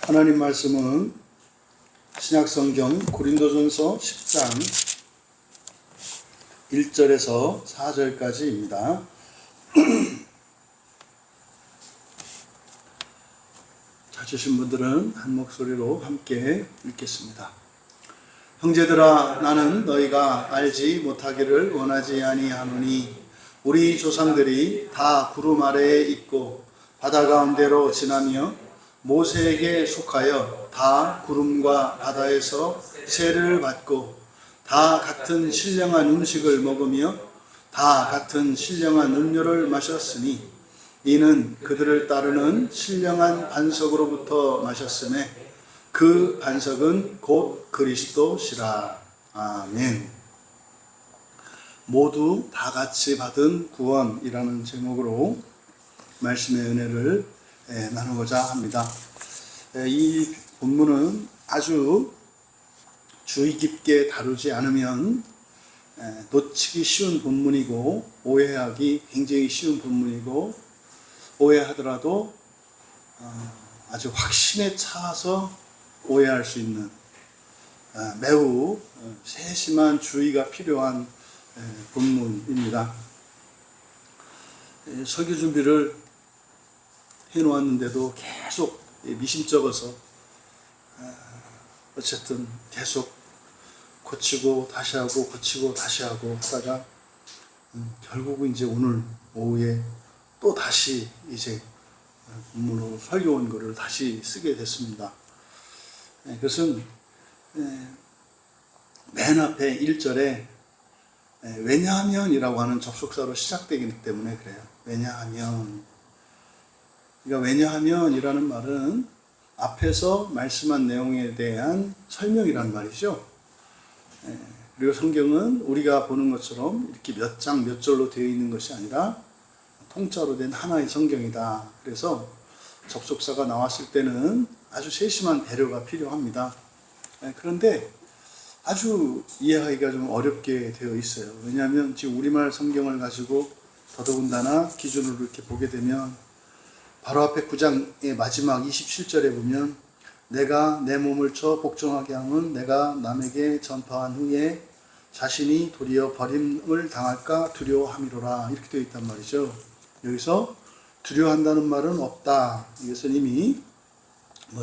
하나님 말씀은 신약성경 고린도전서 10장 1절에서 4절까지입니다. 찾으신 분들은 한 목소리로 함께 읽겠습니다. 형제들아, 나는 너희가 알지 못하기를 원하지 아니하노니 우리 조상들이 다 구름 아래에 있고 바다 가운데로 지나며 모세에게 속하여 다 구름과 바다에서 세를 받고 다 같은 신령한 음식을 먹으며 다 같은 신령한 음료를 마셨으니 이는 그들을 따르는 신령한 반석으로부터 마셨음에 그 반석은 곧 그리스도시라. 아멘. 모두 다 같이 받은 구원이라는 제목으로 말씀의 은혜를 나누고자 합니다. 이 본문은 아주 주의 깊게 다루지 않으면 놓치기 쉬운 본문이고 오해하기 굉장히 쉬운 본문이고 오해하더라도 아주 확신에 차서 오해할 수 있는 매우 세심한 주의가 필요한 본문입니다. 설교 준비를 해놓았는데도 계속 미심쩍어서 어쨌든 계속 고치고 다시 하고 고치고 다시 하고 하다가 결국은 이제 오늘 오후에 또 다시 이제 본문으로 설교 온 거를 다시 쓰게 됐습니다. 그것은 맨 앞에 1절에 왜냐하면이라고 하는 접속사로 시작되기 때문에 그래요. 왜냐하면. 그러니까 왜냐하면이라는 말은 앞에서 말씀한 내용에 대한 설명이란 말이죠. 그리고 성경은 우리가 보는 것처럼 이렇게 몇 장 몇 절로 되어 있는 것이 아니라 통짜로 된 하나의 성경이다. 그래서 접속사가 나왔을 때는 아주 세심한 배려가 필요합니다. 그런데 아주 이해하기가 좀 어렵게 되어 있어요. 왜냐하면 지금 우리말 성경을 가지고 더더군다나 기준으로 이렇게 보게 되면 바로 앞에 9장의 마지막 27절에 보면 내가 내 몸을 쳐 복종하게 함은 내가 남에게 전파한 후에 자신이 도리어 버림을 당할까 두려워함이로라. 이렇게 되어 있단 말이죠. 여기서 두려워한다는 말은 없다. 이것은 이미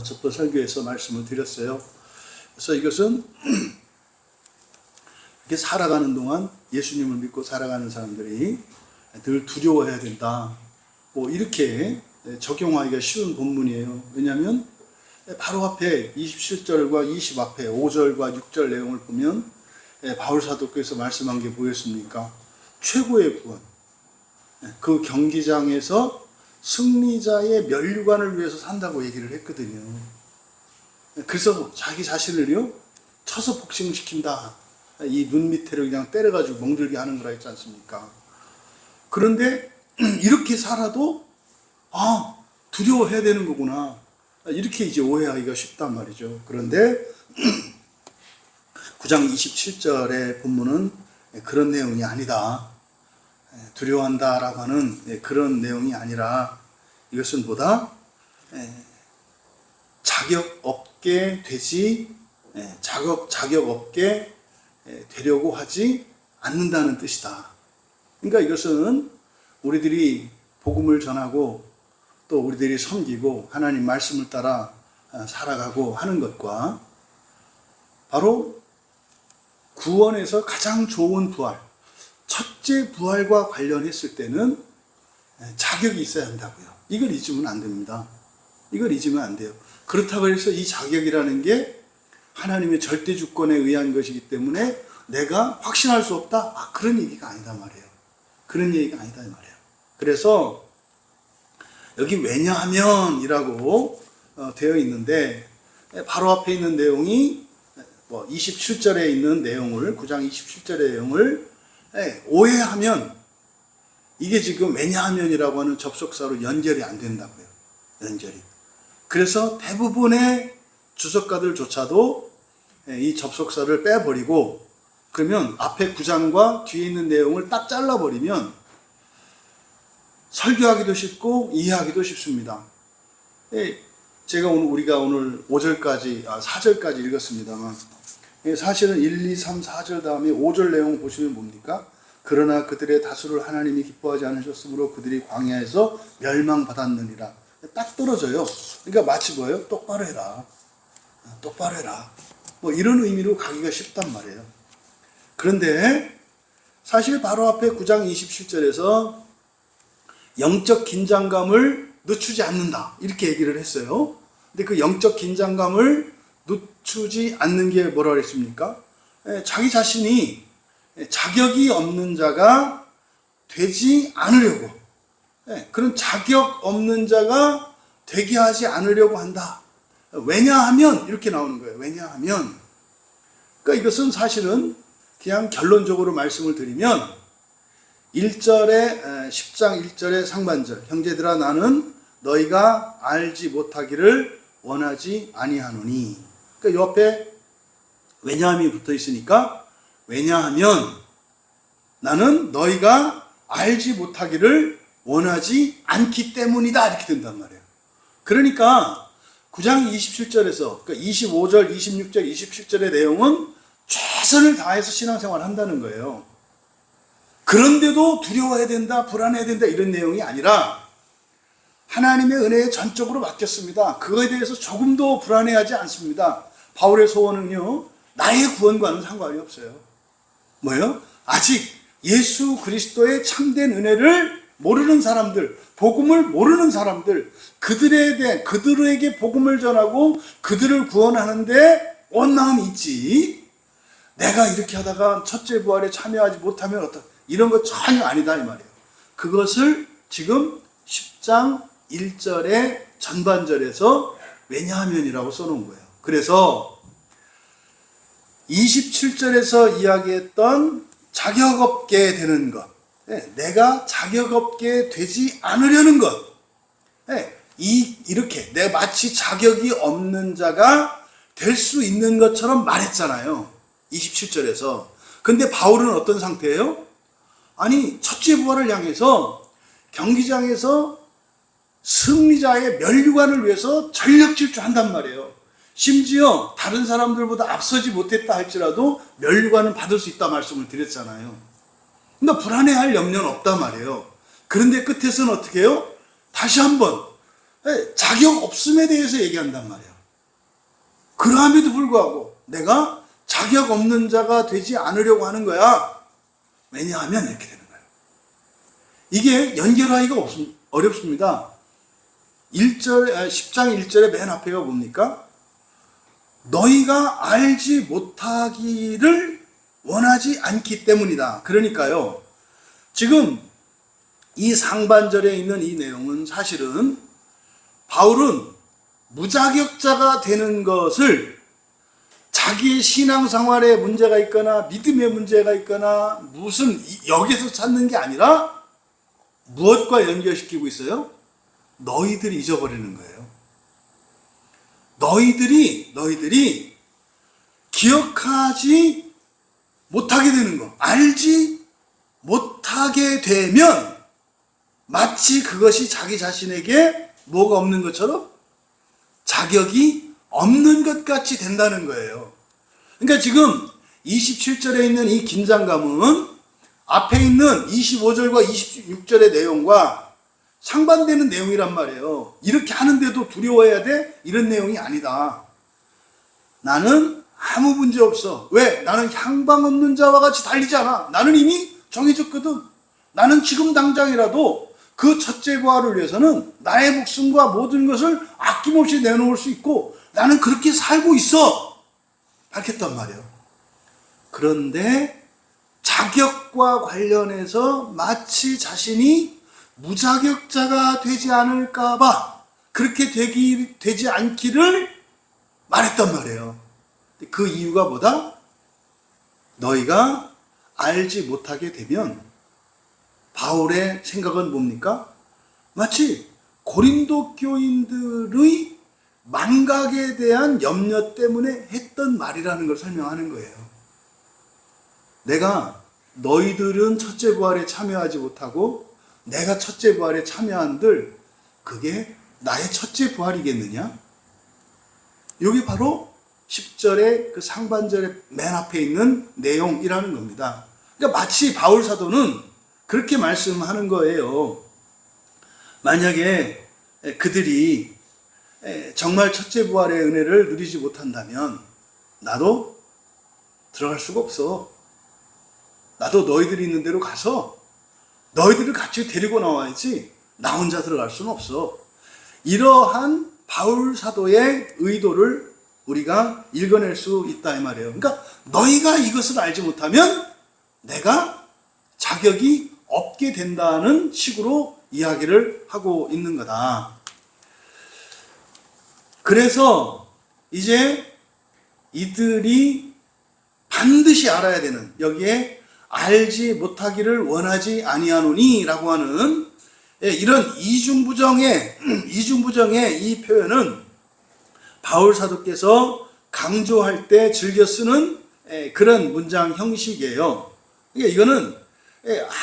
첫번 설교에서 말씀을 드렸어요. 그래서 이것은 이렇게 살아가는 동안 예수님을 믿고 살아가는 사람들이 늘 두려워해야 된다. 이렇게 적용하기가 쉬운 본문이에요. 왜냐하면 바로 앞에 27절과 20 앞에 5절과 6절 내용을 보면 바울 사도께서 말씀한 게 뭐였습니까? 최고의 구원. 그 경기장에서 승리자의 면류관을 위해서 산다고 얘기를 했거든요. 그래서 자기 자신을요 쳐서 복싱시킨다. 이 눈 밑에를 그냥 때려가지고 멍들게 하는 거라 했지 않습니까? 그런데 이렇게 살아도 두려워해야 되는 거구나. 이렇게 이제 오해하기가 쉽단 말이죠. 그런데 9장 27절의 본문은 그런 내용이 아니다. 두려워한다라고 하는 그런 내용이 아니라 이것은 보다 자격 없게 되지 자격 없게 되려고 하지 않는다는 뜻이다. 그러니까 이것은 우리들이 복음을 전하고 또 우리들이 섬기고 하나님 말씀을 따라 살아가고 하는 것과 바로 구원에서 가장 좋은 부활, 첫째 부활과 관련했을 때는 자격이 있어야 한다고요. 이걸 잊으면 안 됩니다. 이걸 잊으면 안 돼요. 그렇다고 해서 이 자격이라는 게 하나님의 절대 주권에 의한 것이기 때문에 내가 확신할 수 없다? 그런 얘기가 아니다 말이에요. 그런 얘기가 아니다 말이에요. 그래서 여기 왜냐하면이라고 되어 있는데 바로 앞에 있는 내용이 27절에 있는 내용을 9장 27절의 내용을 오해하면 이게 지금 왜냐하면이라고 하는 접속사로 연결이 안 된다고요. 연결이. 그래서 대부분의 주석가들조차도 이 접속사를 빼버리고 그러면 앞에 9장과 뒤에 있는 내용을 딱 잘라버리면 설교하기도 쉽고 이해하기도 쉽습니다. 제가 우리가 오늘 5절까지, 4절까지 읽었습니다만, 사실은 1, 2, 3, 4절 다음에 5절 내용 보시면 뭡니까? 그러나 그들의 다수를 하나님이 기뻐하지 않으셨으므로 그들이 광야에서 멸망받았느니라. 딱 떨어져요. 그러니까 마치 뭐예요? 똑바로 해라. 똑바로 해라. 뭐 이런 의미로 가기가 쉽단 말이에요. 그런데 사실 바로 앞에 9장 27절에서 영적 긴장감을 늦추지 않는다. 이렇게 얘기를 했어요. 근데 그 영적 긴장감을 늦추지 않는 게 뭐라 그랬습니까? 자기 자신이 자격이 없는 자가 되지 않으려고, 그런 자격 없는 자가 되게 하지 않으려고 한다. 왜냐하면 이렇게 나오는 거예요. 왜냐하면, 그러니까 이것은 사실은 그냥 결론적으로 말씀을 드리면 10장 1절의 상반절, 형제들아 나는 너희가 알지 못하기를 원하지 아니하노니. 그러니까 옆에 왜냐함이 붙어 있으니까, 왜냐하면 나는 너희가 알지 못하기를 원하지 않기 때문이다. 이렇게 된단 말이에요. 그러니까 9장 27절에서, 그러니까 25절, 26절, 27절의 내용은 최선을 다해서 신앙생활을 한다는 거예요. 그런데도 두려워해야 된다, 불안해야 된다 이런 내용이 아니라 하나님의 은혜에 전적으로 맡겼습니다. 그거에 대해서 조금도 불안해하지 않습니다. 바울의 소원은요, 나의 구원과는 상관이 없어요. 뭐예요? 아직 예수 그리스도의 참된 은혜를 모르는 사람들, 복음을 모르는 사람들, 그들에게 복음을 전하고 그들을 구원하는데 온 마음이 있지, 내가 이렇게 하다가 첫째 부활에 참여하지 못하면 이런 거 전혀 아니다 이 말이에요. 그것을 지금 10장 1절의 전반절에서 왜냐하면이라고 써놓은 거예요. 그래서 27절에서 이야기했던 자격 없게 되는 것, 내가 자격 없게 되지 않으려는 것, 이렇게 내 마치 자격이 없는 자가 될 수 있는 것처럼 말했잖아요. 27절에서. 근데 바울은 어떤 상태예요? 아니, 첫째 부활을 향해서 경기장에서 승리자의 면류관을 위해서 전력 질주한단 말이에요. 심지어 다른 사람들보다 앞서지 못했다 할지라도 면류관은 받을 수 있다 말씀을 드렸잖아요. 그러니까 불안해할 염려는 없단 말이에요. 그런데 끝에서는 어떻게 해요? 다시 한번 자격 없음에 대해서 얘기한단 말이에요. 그러함에도 불구하고 내가 자격 없는 자가 되지 않으려고 하는 거야. 왜냐하면 이렇게 되는 거예요. 이게 연결하기가 어렵습니다. 10장 1절의 맨 앞에가 뭡니까? 너희가 알지 못하기를 원하지 않기 때문이다. 그러니까요, 지금 이 상반절에 있는 이 내용은 사실은 바울은 무자격자가 되는 것을 자기의 신앙생활에 문제가 있거나 믿음에 문제가 있거나 무슨 여기서 찾는 게 아니라 무엇과 연결시키고 있어요? 너희들이 잊어버리는 거예요. 너희들이 기억하지 못하게 되는 거, 알지 못하게 되면 마치 그것이 자기 자신에게 뭐가 없는 것처럼 자격이 없는 것 같이 된다는 거예요. 그러니까 지금 27절에 있는 이 긴장감은 앞에 있는 25절과 26절의 내용과 상반되는 내용이란 말이에요. 이렇게 하는데도 두려워해야 돼? 이런 내용이 아니다. 나는 아무 문제 없어. 왜? 나는 향방 없는 자와 같이 달리지 않아. 나는 이미 정해졌거든. 나는 지금 당장이라도 그 첫째 부활을 위해서는 나의 목숨과 모든 것을 아낌없이 내놓을 수 있고 나는 그렇게 살고 있어. 밝혔단 말이에요. 그런데 자격과 관련해서 마치 자신이 무자격자가 되지 않을까봐 그렇게 되지 않기를 말했단 말이에요. 그 이유가 뭐다? 너희가 알지 못하게 되면, 바울의 생각은 뭡니까? 마치 고린도 교인들의 망각에 대한 염려 때문에 했던 말이라는 걸 설명하는 거예요. 내가 너희들은 첫째 부활에 참여하지 못하고 내가 첫째 부활에 참여한들 그게 나의 첫째 부활이겠느냐? 이게 바로 10절의 그 상반절의 맨 앞에 있는 내용이라는 겁니다. 그러니까 마치 바울 사도는 그렇게 말씀하는 거예요. 만약에 그들이 정말 첫째 부활의 은혜를 누리지 못한다면 나도 들어갈 수가 없어. 나도 너희들이 있는 데로 가서 너희들을 같이 데리고 나와야지 나 혼자 들어갈 수는 없어. 이러한 바울 사도의 의도를 우리가 읽어낼 수 있다 이 말이에요. 그러니까 너희가 이것을 알지 못하면 내가 자격이 없게 된다는 식으로 이야기를 하고 있는 거다. 그래서 이제 이들이 반드시 알아야 되는, 여기에 알지 못하기를 원하지 아니하노니 라고 하는 이런 이중부정의 이 표현은 바울 사도께서 강조할 때 즐겨 쓰는 그런 문장 형식이에요. 그러니까 이거는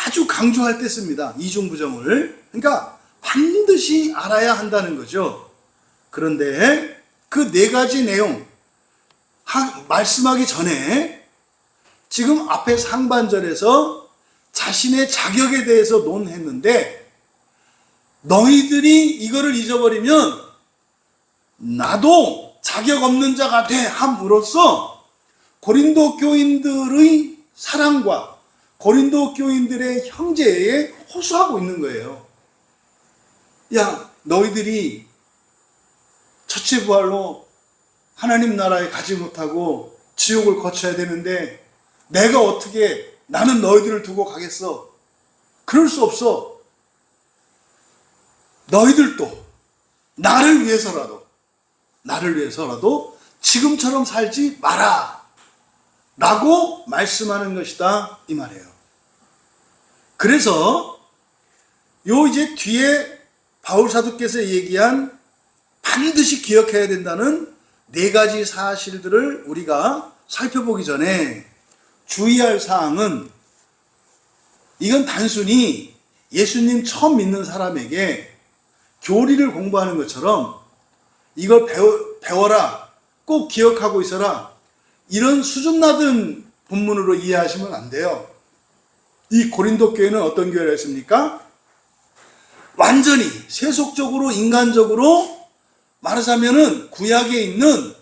아주 강조할 때 씁니다. 이중부정을. 그러니까 반드시 알아야 한다는 거죠. 그런데 그 네 가지 내용 말씀하기 전에 지금 앞에 상반절에서 자신의 자격에 대해서 논했는데 너희들이 이거를 잊어버리면 나도 자격 없는 자가 돼 함으로써 고린도 교인들의 사랑과 고린도 교인들의 형제에 호소하고 있는 거예요. 야, 너희들이 첫째 부활로 하나님 나라에 가지 못하고 지옥을 거쳐야 되는데 내가 어떻게 나는 너희들을 두고 가겠어? 그럴 수 없어. 너희들도 나를 위해서라도 지금처럼 살지 마라 라고 말씀하는 것이다 이 말이에요. 그래서 이제 뒤에 바울 사도께서 얘기한 반드시 기억해야 된다는 네 가지 사실들을 우리가 살펴보기 전에 주의할 사항은, 이건 단순히 예수님 처음 믿는 사람에게 교리를 공부하는 것처럼 이걸 배워라, 꼭 기억하고 있어라, 이런 수준 낮은 본문으로 이해하시면 안 돼요. 이 고린도 교회는 어떤 교회였습니까? 완전히 세속적으로 인간적으로 말하자면은 구약에 있는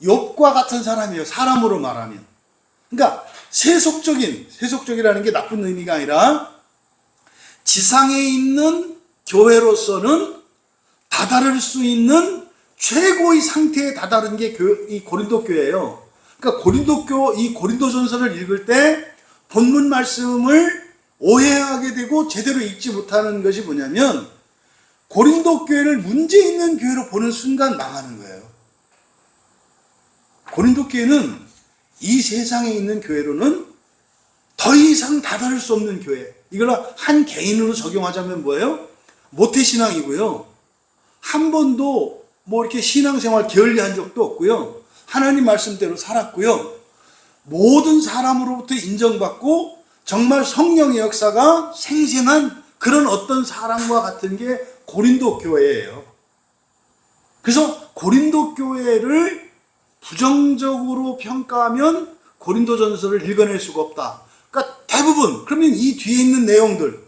욥과 같은 사람이에요. 사람으로 말하면. 그러니까 세속적이라는 게 나쁜 의미가 아니라 지상에 있는 교회로서는 다다를 수 있는 최고의 상태에 다다른 게 이 고린도 교회예요. 그러니까 이 고린도전서를 읽을 때 본문 말씀을 오해하게 되고 제대로 읽지 못하는 것이 뭐냐면 고린도 교회를 문제 있는 교회로 보는 순간 망하는 거예요. 고린도 교회는 이 세상에 있는 교회로는 더 이상 다다를 수 없는 교회. 이걸 한 개인으로 적용하자면 뭐예요? 모태신앙이고요. 한 번도 이렇게 신앙생활 게을리한 적도 없고요. 하나님 말씀대로 살았고요. 모든 사람으로부터 인정받고 정말 성령의 역사가 생생한 그런 어떤 사람과 같은 게 고린도 교회예요. 그래서 고린도 교회를 부정적으로 평가하면 고린도전서를 읽어낼 수가 없다. 그러니까 대부분, 그러면 이 뒤에 있는 내용들,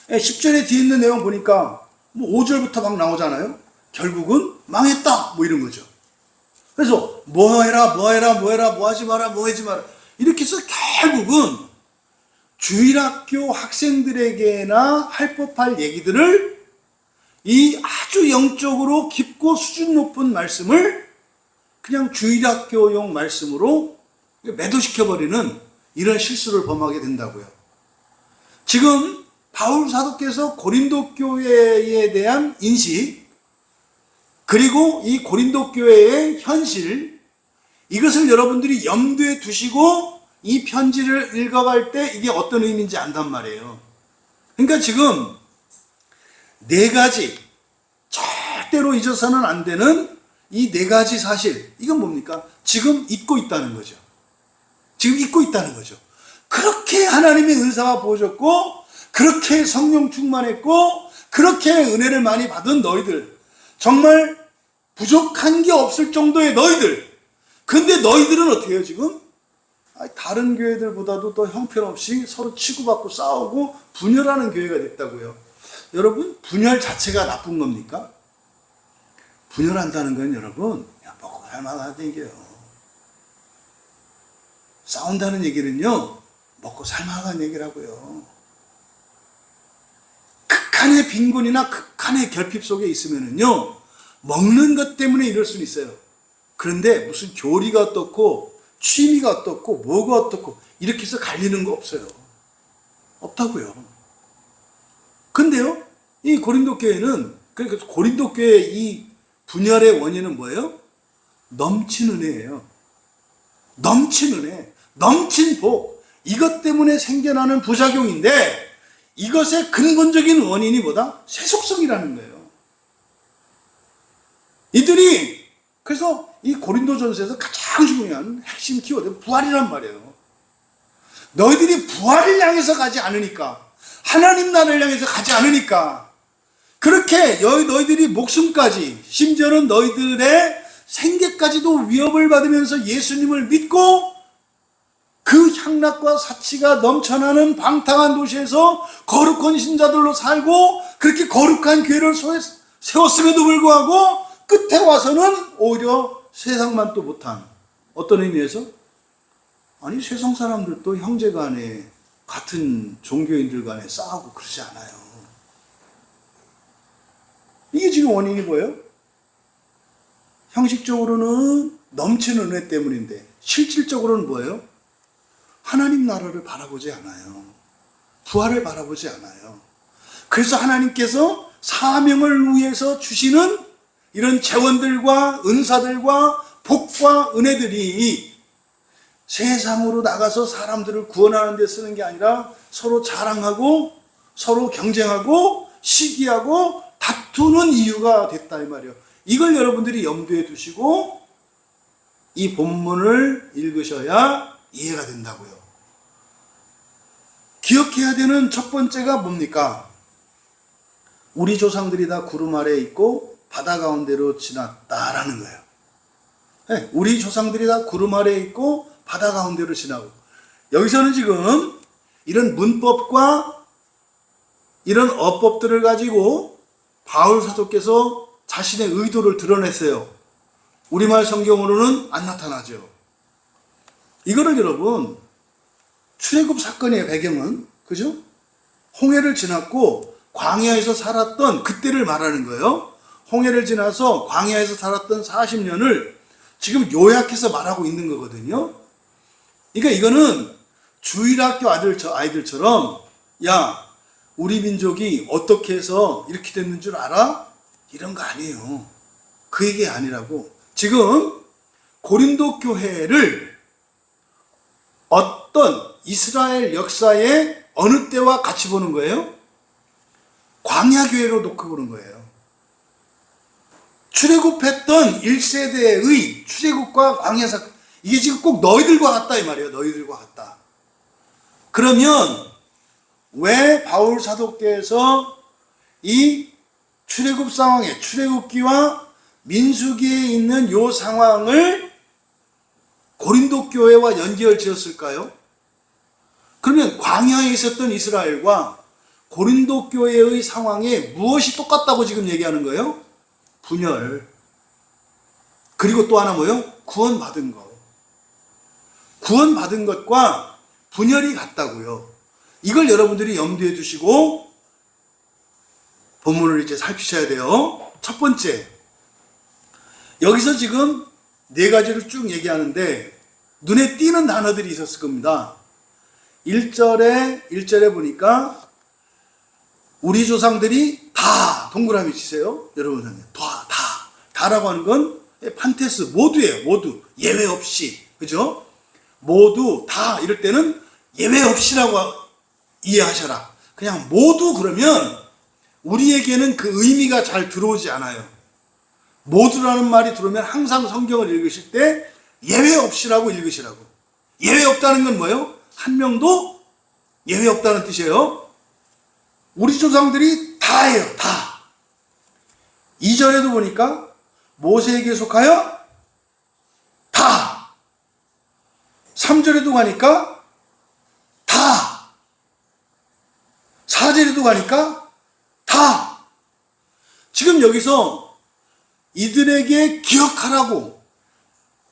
10절에 뒤에 있는 내용 보니까 5절부터 막 나오잖아요. 결국은 망했다 이런 거죠. 그래서 뭐 하지 마라 이렇게 해서 결국은 주일학교 학생들에게나 할 법할 얘기들을 이 아주 영적으로 깊고 수준 높은 말씀을 그냥 주일학교용 말씀으로 매도시켜버리는 이런 실수를 범하게 된다고요. 지금 바울 사도께서 고린도 교회에 대한 인식, 그리고 이 고린도 교회의 현실, 이것을 여러분들이 염두에 두시고 이 편지를 읽어갈 때 이게 어떤 의미인지 안단 말이에요. 그러니까 지금 네 가지, 절대로 잊어서는 안 되는 이 네 가지 사실, 이건 뭡니까? 지금 잊고 있다는 거죠. 그렇게 하나님의 은사가 부어졌고, 그렇게 성령 충만했고, 그렇게 은혜를 많이 받은 너희들, 정말 부족한 게 없을 정도의 너희들. 근데 너희들은 어떻게 해요 지금? 다른 교회들보다도 더 형편없이 서로 치고받고 싸우고 분열하는 교회가 됐다고요. 여러분, 분열 자체가 나쁜 겁니까? 분열한다는 건 여러분, 먹고 살만하다는 얘기예요. 싸운다는 얘기는요, 먹고 살만하다는 얘기라고요. 극한의 빈곤이나 극한의 결핍 속에 있으면은요, 먹는 것 때문에 이럴 수는 있어요. 그런데 무슨 교리가 어떻고, 취미가 어떻고, 뭐가 어떻고, 이렇게 해서 갈리는 거 없어요. 없다고요. 근데요, 이 고린도 교회는, 그러니까 고린도 교회의 이 분열의 원인은 뭐예요? 넘친 은혜예요. 넘친 은혜, 넘친 복, 이것 때문에 생겨나는 부작용인데, 이것의 근본적인 원인이 뭐다? 세속성이라는 거예요. 이들이 그래서 이 고린도전서에서 가장 중요한 핵심 키워드 부활이란 말이에요. 너희들이 부활을 향해서 가지 않으니까, 하나님 나라를 향해서 가지 않으니까, 그렇게 너희들이 목숨까지, 심지어는 너희들의 생계까지도 위협을 받으면서 예수님을 믿고 그 향락과 사치가 넘쳐나는 방탕한 도시에서 거룩한 신자들로 살고 그렇게 거룩한 교회를 세웠음에도 불구하고 끝에 와서는 오히려 세상만 또 못한, 어떤 의미에서? 아니, 세상 사람들도 형제 간에, 같은 종교인들 간에 싸우고 그러지 않아요. 이게 지금 원인이 뭐예요? 형식적으로는 넘치는 은혜 때문인데 실질적으로는 뭐예요? 하나님 나라를 바라보지 않아요. 부활을 바라보지 않아요. 그래서 하나님께서 사명을 위해서 주시는 이런 재원들과 은사들과 복과 은혜들이 세상으로 나가서 사람들을 구원하는 데 쓰는 게 아니라 서로 자랑하고 서로 경쟁하고 시기하고 다투는 이유가 됐다 이 말이에요. 이걸 여러분들이 염두에 두시고 이 본문을 읽으셔야 이해가 된다고요. 기억해야 되는 첫 번째가 뭡니까? 우리 조상들이 다 구름 아래에 있고 바다 가운데로 지났다라는 거예요. 네, 우리 조상들이 다 구름 아래에 있고 바다 가운데로 지나고, 여기서는 지금 이런 문법과 이런 어법들을 가지고 바울 사도께서 자신의 의도를 드러냈어요. 우리말 성경으로는 안 나타나죠. 이거를 여러분, 출애굽 사건의 배경은, 그죠? 홍해를 지났고 광야에서 살았던 그때를 말하는 거예요. 홍해를 지나서 광야에서 살았던 40년을 지금 요약해서 말하고 있는 거거든요. 그러니까 이거는 주일학교 아이들처럼, 야, 우리 민족이 어떻게 해서 이렇게 됐는 줄 알아? 이런 거 아니에요. 그 얘기 아니라고. 지금 고린도 교회를 어떤 이스라엘 역사의 어느 때와 같이 보는 거예요? 광야 교회로 놓고 보는 거예요. 출애굽했던 1세대의 출애굽과 광야 사건, 이게 지금 꼭 너희들과 같다 이 말이에요. 너희들과 같다. 그러면 왜 바울 사도께서 이 출애굽 상황에, 출애굽기와 민수기에 있는 요 상황을 고린도 교회와 연결 지었을까요? 그러면 광야에 있었던 이스라엘과 고린도 교회의 상황에 무엇이 똑같다고 지금 얘기하는 거예요? 분열. 그리고 또 하나 뭐예요? 구원받은 것. 구원받은 것과 분열이 같다고요. 이걸 여러분들이 염두에 두시고 본문을 이제 살피셔야 돼요. 첫 번째, 여기서 지금 네 가지를 쭉 얘기하는데 눈에 띄는 단어들이 있었을 겁니다. 1절에 보니까 우리 조상들이 다 동그라미 치세요. 여러분, 다라고 하는 건 판테스, 모두예요. 모두, 예외 없이. 그죠? 모두, 다 이럴 때는 예외 없이라고 이해하셔라. 그냥 모두 그러면 우리에게는 그 의미가 잘 들어오지 않아요. 모두라는 말이 들어오면 항상 성경을 읽으실 때 예외 없이라고 읽으시라고. 예외 없다는 건 뭐예요? 한 명도 예외 없다는 뜻이에요. 우리 조상들이 다예요. 다. 2절에도 보니까 모세에게 속하여 다. 3절에도 가니까 다. 4절에도 가니까 다. 지금 여기서 이들에게 기억하라고,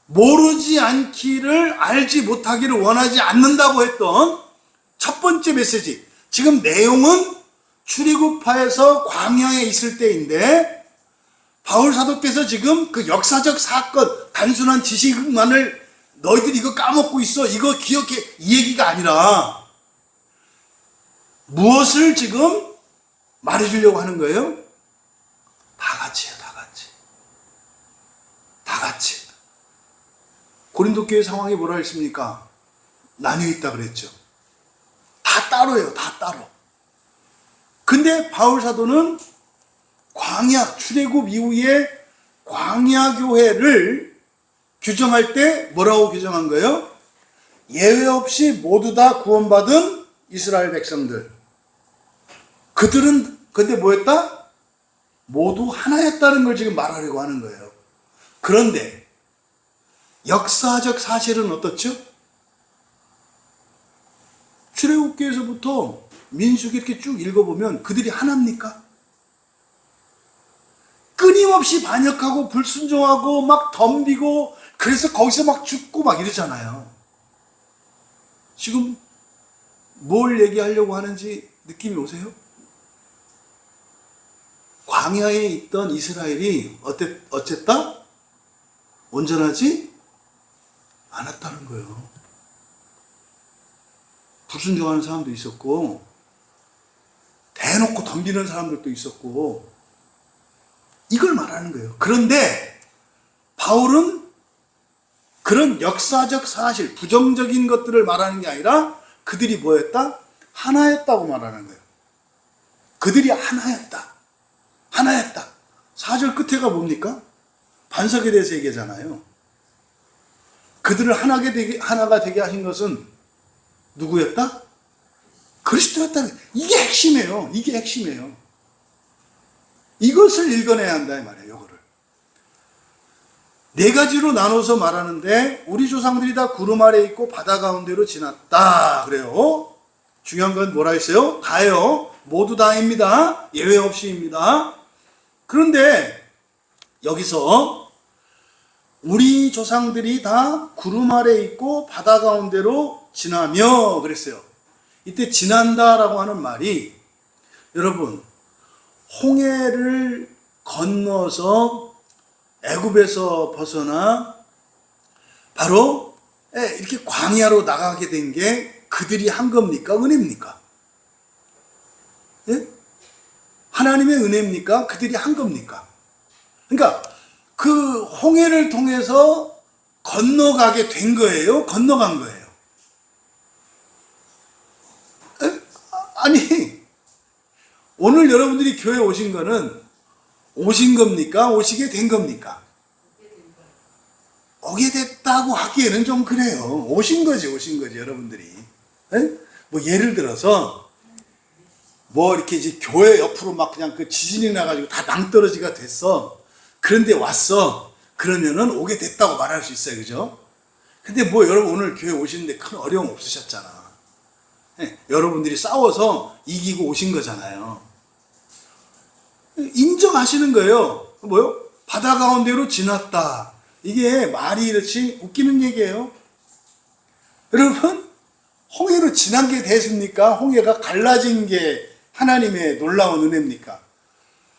모르지 않기를, 알지 못하기를 원하지 않는다고 했던 첫 번째 메시지. 지금 내용은 출애굽하에서 광야에 있을 때인데, 바울 사도께서 지금 그 역사적 사건, 단순한 지식만을 너희들이 이거 까먹고 있어, 이거 기억해, 이 얘기가 아니라 무엇을 지금 말해주려고 하는 거예요? 다 같이요, 다 같이. 다 같이. 고린도 교회 상황이 뭐라 했습니까? 나뉘어 있다 그랬죠. 다 따로예요, 다 따로. 근데 바울 사도는 광야, 출애굽 이후에 광야 교회를 규정할 때 뭐라고 규정한 거예요? 예외 없이 모두 다 구원받은 이스라엘 백성들. 그들은 근데 뭐였다? 모두 하나였다는 걸 지금 말하려고 하는 거예요. 그런데 역사적 사실은 어떻죠? 출애굽기에서부터 민수기 이렇게 쭉 읽어보면 그들이 하나입니까? 끊임없이 반역하고 불순종하고 막 덤비고, 그래서 거기서 막 죽고 막 이러잖아요. 지금 뭘 얘기하려고 하는지 느낌이 오세요? 광야에 있던 이스라엘이 어쨌다? 온전하지 않았다는 거예요. 불순종하는 사람도 있었고, 대놓고 덤비는 사람들도 있었고, 이걸 말하는 거예요. 그런데 바울은 그런 역사적 사실, 부정적인 것들을 말하는 게 아니라 그들이 뭐였다? 하나였다고 말하는 거예요. 그들이 하나였다. 하나였다. 4절 끝에가 뭡니까? 반석에 대해서 얘기하잖아요. 그들을 하나가 되게 하신 것은 누구였다? 그리스도였다는 거예요. 이게 핵심이에요. 이게 핵심이에요. 이것을 읽어내야 한다 이 말이에요. 이거를 네 가지로 나눠서 말하는데, 우리 조상들이 다 구름 아래 있고 바다 가운데로 지났다 그래요. 중요한 건 뭐라 했어요? 다예요. 모두 다입니다. 예외 없이입니다. 그런데 여기서 우리 조상들이 다 구름 아래 있고 바다 가운데로 지나며 그랬어요. 이때 지난다라고 하는 말이, 여러분, 홍해를 건너서 애굽에서 벗어나 바로 이렇게 광야로 나가게 된 게 그들이 한 겁니까? 은혜입니까? 예? 하나님의 은혜입니까? 그들이 한 겁니까? 그러니까 그 홍해를 통해서 건너가게 된 거예요? 건너간 거예요? 아니, 오늘 여러분들이 교회 오신 거는 오신 겁니까? 오시게 된 겁니까? 오게 됐다고 하기에는 좀 그래요. 오신 거지, 여러분들이. 에? 뭐 예를 들어서 뭐 이렇게 이제 교회 옆으로 막 그냥 그 지진이 나가지고 다 낭떠러지가 됐어. 그런데 왔어. 그러면은 오게 됐다고 말할 수 있어요, 그죠? 근데 뭐 여러분 오늘 교회 오시는데 큰 어려움 없으셨잖아. 예, 여러분들이 싸워서 이기고 오신 거잖아요. 인정하시는 거예요. 뭐요? 바다 가운데로 지났다. 이게 말이 이렇지 웃기는 얘기예요. 여러분, 홍해로 지난 게 됐습니까? 홍해가 갈라진 게 하나님의 놀라운 은혜입니까?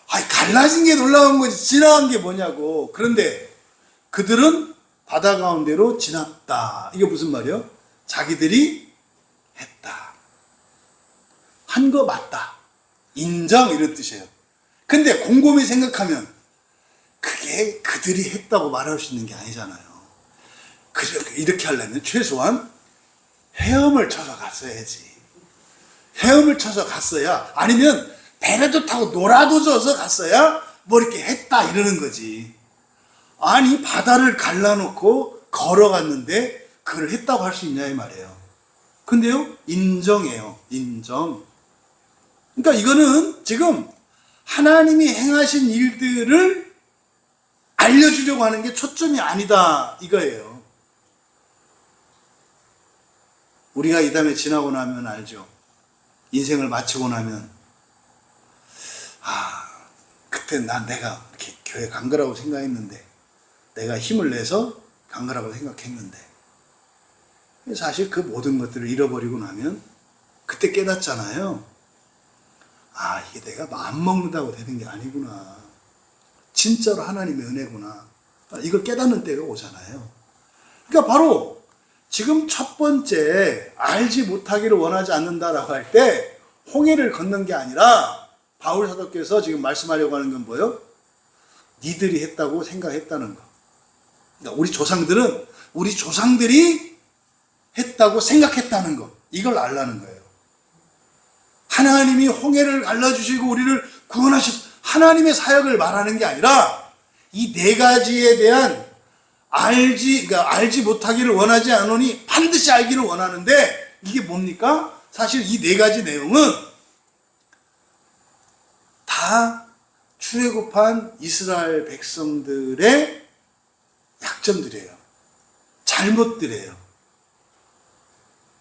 아니, 갈라진 게 놀라운 거지 지나간 게 뭐냐고. 그런데 그들은 바다 가운데로 지났다. 이게 무슨 말이요? 자기들이 했다. 한 거 맞다. 인정, 이런 뜻이에요. 근데 곰곰이 생각하면 그게 그들이 했다고 말할 수 있는 게 아니잖아요. 이렇게 하려면 최소한 헤엄을 쳐서 갔어야지. 헤엄을 쳐서 갔어야, 아니면 배라도 타고 놀아도 져서 갔어야 뭐 이렇게 했다 이러는 거지. 아니, 바다를 갈라놓고 걸어갔는데 그걸 했다고 할 수 있냐 이 말이에요. 근데요, 인정해요. 인정. 그러니까 이거는 지금 하나님이 행하신 일들을 이기려고 하는 게 초점이 아니다 이거예요. 우리가 이 다음에 지나고 나면 알죠. 인생을 마치고 나면 그때 내가 이렇게 교회 간 거라고 생각했는데, 내가 힘을 내서 간 거라고 생각했는데, 사실 그 모든 것들을 잃어버리고 나면 그때 깨닫잖아요. 이게 내가 마음 먹는다고 되는 게 아니구나. 진짜로 하나님의 은혜구나. 이걸 깨닫는 때가 오잖아요. 그러니까 바로 지금 첫 번째, 알지 못하기를 원하지 않는다라고 할 때 홍해를 걷는 게 아니라 바울 사도께서 지금 말씀하려고 하는 건 뭐예요? 니들이 했다고 생각했다는 거. 그러니까 우리 조상들이 했다고 생각했다는 거. 이걸 알라는 거예요. 하나님이 홍해를 갈라주시고 우리를 구원하셔서 하나님의 사역을 말하는 게 아니라 이 네 가지에 대한 알지 못하기를 원하지 않으니 반드시 알기를 원하는데, 이게 뭡니까? 사실 이 네 가지 내용은 다 출애굽한 이스라엘 백성들의 약점들이에요. 잘못들이에요.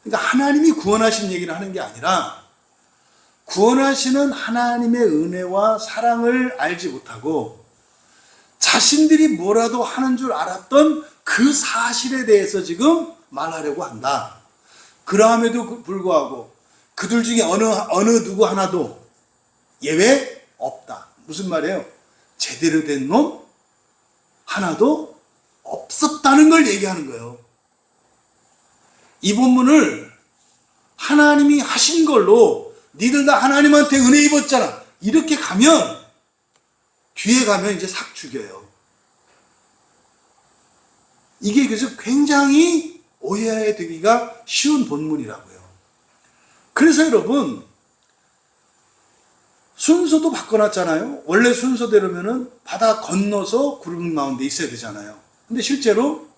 그러니까 하나님이 구원하신 얘기를 하는 게 아니라 구원하시는 하나님의 은혜와 사랑을 알지 못하고 자신들이 뭐라도 하는 줄 알았던 그 사실에 대해서 지금 말하려고 한다. 그러함에도 불구하고 그들 중에 어느 누구 하나도 예외 없다. 무슨 말이에요? 제대로 된 놈 하나도 없었다는 걸 얘기하는 거예요. 이 본문을 하나님이 하신 걸로 니들 다 하나님한테 은혜 입었잖아, 이렇게 가면 뒤에 가면 이제 삭 죽여요. 이게 그래서 굉장히 오해되기가 쉬운 본문이라고요. 그래서 여러분, 순서도 바꿔놨잖아요. 원래 순서대로면은 바다 건너서 구름 가운데 있어야 되잖아요. 근데 실제로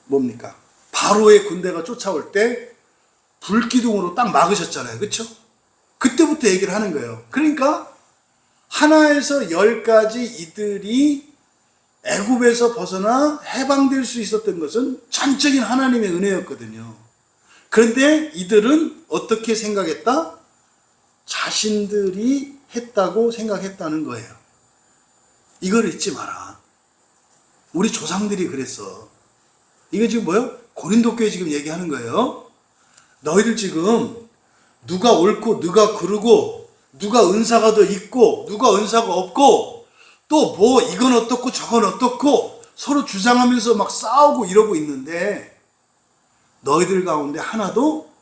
뭡니까? 바로의 군대가 쫓아올 때 불기둥으로 딱 막으셨잖아요. 그렇죠? 그때부터 얘기를 하는 거예요. 그러니까 하나에서 10까지 이들이 애굽에서 벗어나 해방될 수 있었던 것은 전적인 하나님의 은혜였거든요. 그런데 이들은 어떻게 생각했다? 자신들이 했다고 생각했다는 거예요. 이걸 잊지 마라. 우리 조상들이 그랬어. 이게 지금 뭐예요? 고린도 교회 지금 얘기하는 거예요. 너희들 지금 누가 옳고 누가 그르고 누가 은사가 더 있고 누가 은사가 없고 또 뭐 이건 어떻고 저건 어떻고 서로 주장하면서 막 싸우고 이러고 있는데, 너희들 가운데 하나도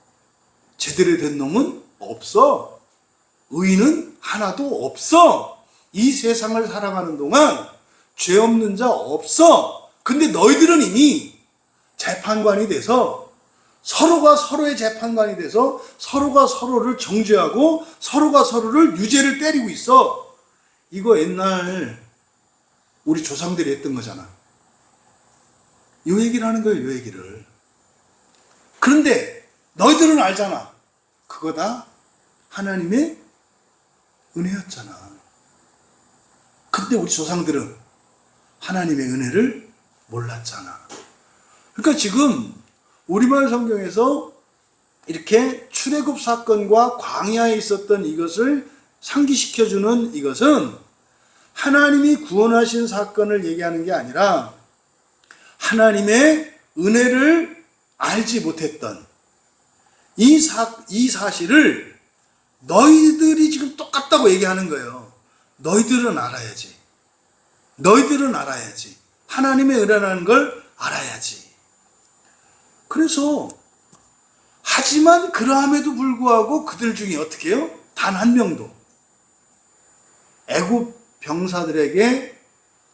제대로 된 놈은 없어. 의인은 하나도 없어. 이 세상을 살아가는 동안 죄 없는 자 없어. 근데 너희들은 이미 재판관이 돼서 서로가 서로의 재판관이 돼서 서로가 서로를 정죄하고 서로가 서로를 유죄를 때리고 있어. 이거 옛날 우리 조상들이 했던 거잖아. 이 얘기를 하는 거예요, 이 얘기를. 그런데 너희들은 알잖아. 그거 다 하나님의 은혜였잖아. 근데 우리 조상들은 하나님의 은혜를 몰랐잖아. 그러니까 지금 우리말 성경에서 이렇게 출애굽 사건과 광야에 있었던 이것을 상기시켜주는 이것은 하나님이 구원하신 사건을 얘기하는 게 아니라 하나님의 은혜를 알지 못했던 이 사실을 너희들이 지금 똑같다고 얘기하는 거예요. 너희들은 알아야지. 너희들은 알아야지. 하나님의 은혜라는 걸 알아야지. 그래서 하지만 그러함에도 불구하고 그들 중에 어떻게 해요? 단 한 명도 애굽 병사들에게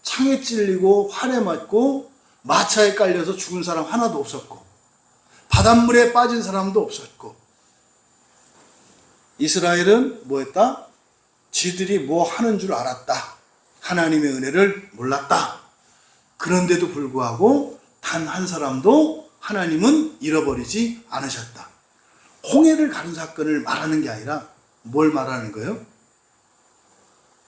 창에 찔리고 활에 맞고 마차에 깔려서 죽은 사람 하나도 없었고 바닷물에 빠진 사람도 없었고, 이스라엘은 뭐 했다? 지들이 뭐 하는 줄 알았다. 하나님의 은혜를 몰랐다. 그런데도 불구하고 단 한 사람도 하나님은 잃어버리지 않으셨다. 홍해를 가른 사건을 말하는 게 아니라 뭘 말하는 거예요?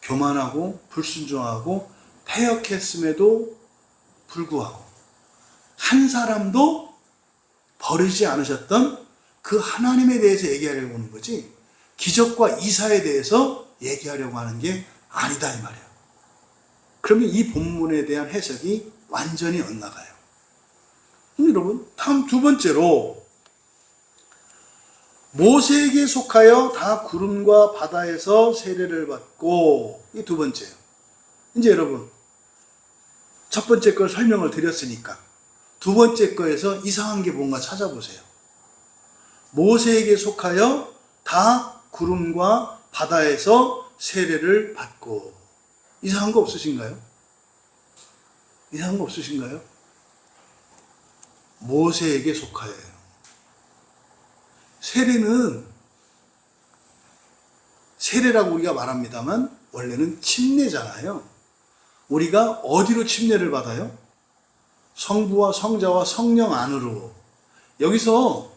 교만하고 불순종하고 패역했음에도 불구하고 한 사람도 버리지 않으셨던 그 하나님에 대해서 얘기하려고 하는 거지, 기적과 이사에 대해서 얘기하려고 하는 게 아니다 이 말이에요. 그러면 이 본문에 대한 해석이 완전히 엇나가요. 여러분, 다음 두 번째로, 모세에게 속하여 다 구름과 바다에서 세례를 받고, 이 두 번째예요. 이제 여러분, 첫 번째 걸 설명을 드렸으니까 두 번째 거에서 이상한 게 뭔가 찾아보세요. 모세에게 속하여 다 구름과 바다에서 세례를 받고. 이상한 거 없으신가요? 이상한 거 없으신가요? 모세에게 속하여요. 세례라고 우리가 말합니다만 원래는 침례잖아요. 우리가 어디로 침례를 받아요? 성부와 성자와 성령 안으로. 여기서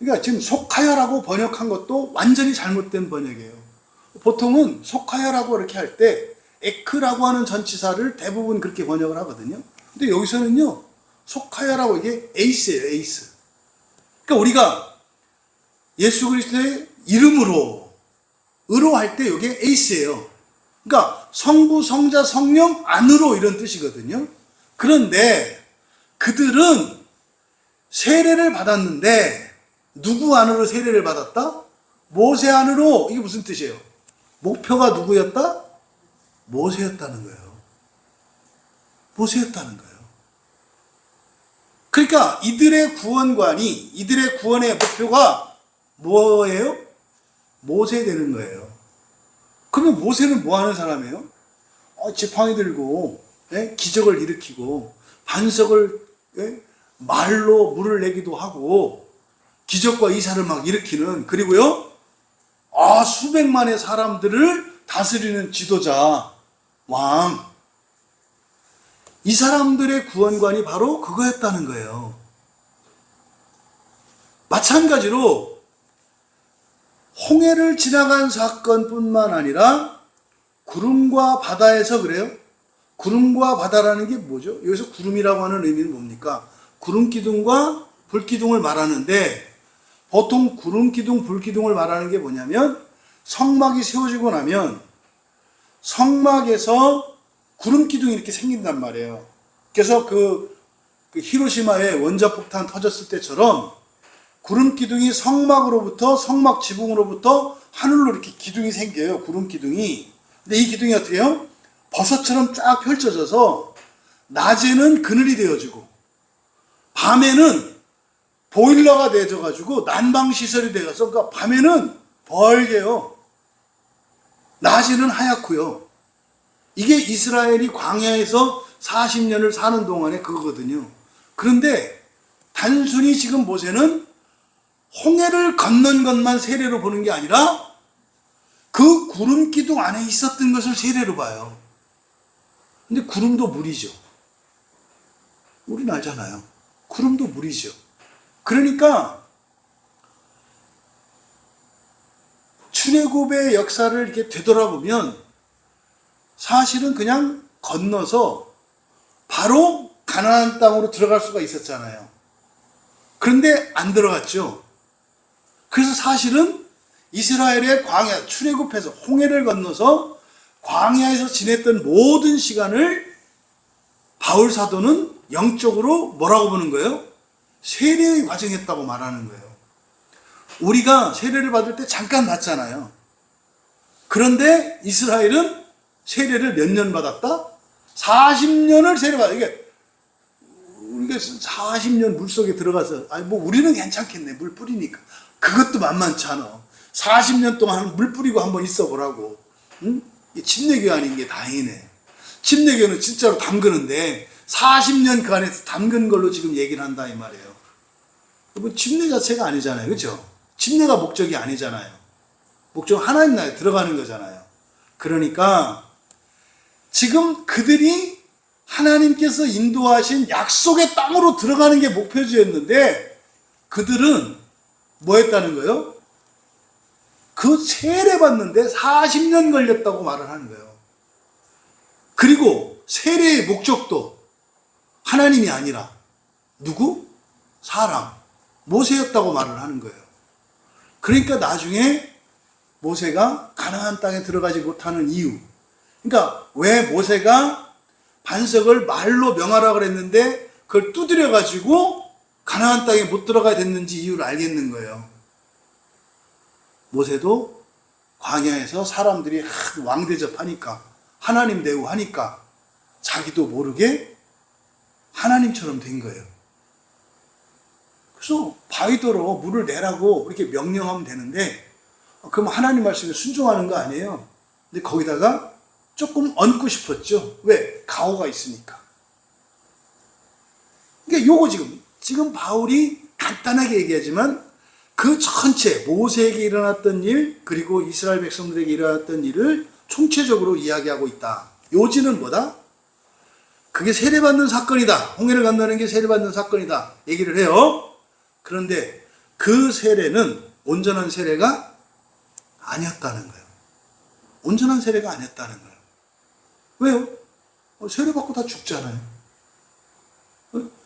그러니까 지금 속하여라고 번역한 것도 완전히 잘못된 번역이에요. 보통은 속하여라고 이렇게 할 때 에크라고 하는 전치사를 대부분 그렇게 번역을 하거든요. 근데 여기서는요, 속하여라고, 이게 에이스예요, 에이스. 그러니까 우리가 예수 그리스도의 이름으로, 으로 할 때 이게 에이스예요. 그러니까 성부, 성자, 성령 안으로 이런 뜻이거든요. 그런데 그들은 세례를 받았는데 누구 안으로 세례를 받았다? 모세 안으로. 이게 무슨 뜻이에요? 목표가 누구였다? 모세였다는 거예요. 모세였다는 거예요. 그러니까 이들의 구원의 목표가 뭐예요? 모세 되는 거예요. 그러면 모세는 뭐 하는 사람이에요? 지팡이 들고, 기적을 일으키고, 반석을, 말로 물을 내기도 하고, 기적과 이사를 막 일으키는, 그리고요, 수백만의 사람들을 다스리는 지도자, 왕. 이 사람들의 구원관이 바로 그거였다는 거예요. 마찬가지로 홍해를 지나간 사건뿐만 아니라 구름과 바다에서, 그래요? 구름과 바다라는 게 뭐죠? 여기서 구름이라고 하는 의미는 뭡니까? 구름 기둥과 불 기둥을 말하는데, 보통 구름 기둥, 불 기둥을 말하는 게 뭐냐면, 성막이 세워지고 나면 성막에서 구름 기둥이 이렇게 생긴단 말이에요. 그래서 그 히로시마에 원자폭탄 터졌을 때처럼 구름 기둥이 성막 지붕으로부터 하늘로 이렇게 기둥이 생겨요. 구름 기둥이. 근데 이 기둥이 어떻게 해요? 버섯처럼 쫙 펼쳐져서 낮에는 그늘이 되어지고 밤에는 보일러가 되어져가지고 난방시설이 되어서, 그러니까 밤에는 벌게요. 낮에는 하얗고요. 이게 이스라엘이 광야에서 40년을 사는 동안에 그거거든요. 그런데 단순히 지금 모세는 홍해를 건넌 것만 세례로 보는 게 아니라 그 구름 기둥 안에 있었던 것을 세례로 봐요. 근데 구름도 물이죠. 우린 알잖아요. 구름도 물이죠. 그러니까 출애굽의 역사를 이렇게 되돌아보면 사실은 그냥 건너서 바로 가나안 땅으로 들어갈 수가 있었잖아요. 그런데 안 들어갔죠. 그래서 사실은 이스라엘의 광야, 출애굽해서 홍해를 건너서 광야에서 지냈던 모든 시간을 바울 사도는 영적으로 뭐라고 보는 거예요? 세례의 과정이었다고 말하는 거예요. 우리가 세례를 받을 때 잠깐 받잖아요. 그런데 이스라엘은 세례를 몇 년 받았다? 40년을 세례받아. 이게 우리가 40년 물속에 들어가서, 우리는 괜찮겠네, 물 뿌리니까. 그것도 만만치 않아. 40년 동안 물 뿌리고 한번 있어 보라고. 응? 침례교 아닌 게 다행이네. 침례교는 진짜로 담그는데 40년 그 안에서 담근 걸로 지금 얘기를 한다 이 말이에요. 뭐 침례 자체가 아니잖아요, 그렇죠? 침례가 목적이 아니잖아요. 목적 하나님 나라에 들어가는 거잖아요. 그러니까 지금 그들이 하나님께서 인도하신 약속의 땅으로 들어가는 게 목표지였는데 그들은 뭐 했다는 거예요? 그 세례 받는데 40년 걸렸다고 말을 하는 거예요. 그리고 세례의 목적도 하나님이 아니라 누구? 사람, 모세였다고 말을 하는 거예요. 그러니까 나중에 모세가 가나안 땅에 들어가지 못하는 이유, 그러니까 왜 모세가 반석을 말로 명하라 그랬는데 그걸 두드려 가지고 가나안 땅에 못 들어가야 됐는지 이유를 알겠는 거예요. 모세도 광야에서 사람들이 왕 대접하니까, 하나님 대우하니까 자기도 모르게 하나님처럼 된 거예요. 그래서 바위더러 물을 내라고 이렇게 명령하면 되는데, 그럼 하나님 말씀에 순종하는 거 아니에요. 근데 거기다가 조금 얹고 싶었죠. 왜? 가오가 있으니까. 그러니까 요거 지금 바울이 간단하게 얘기하지만 그 전체 모세에게 일어났던 일, 그리고 이스라엘 백성들에게 일어났던 일을 총체적으로 이야기하고 있다. 요지는 뭐다? 그게 세례받는 사건이다. 홍해를 건너는 게 세례받는 사건이다. 얘기를 해요. 그런데 그 세례는 온전한 세례가 아니었다는 거예요. 온전한 세례가 아니었다는 거예요. 왜요? 세례받고 다 죽잖아요.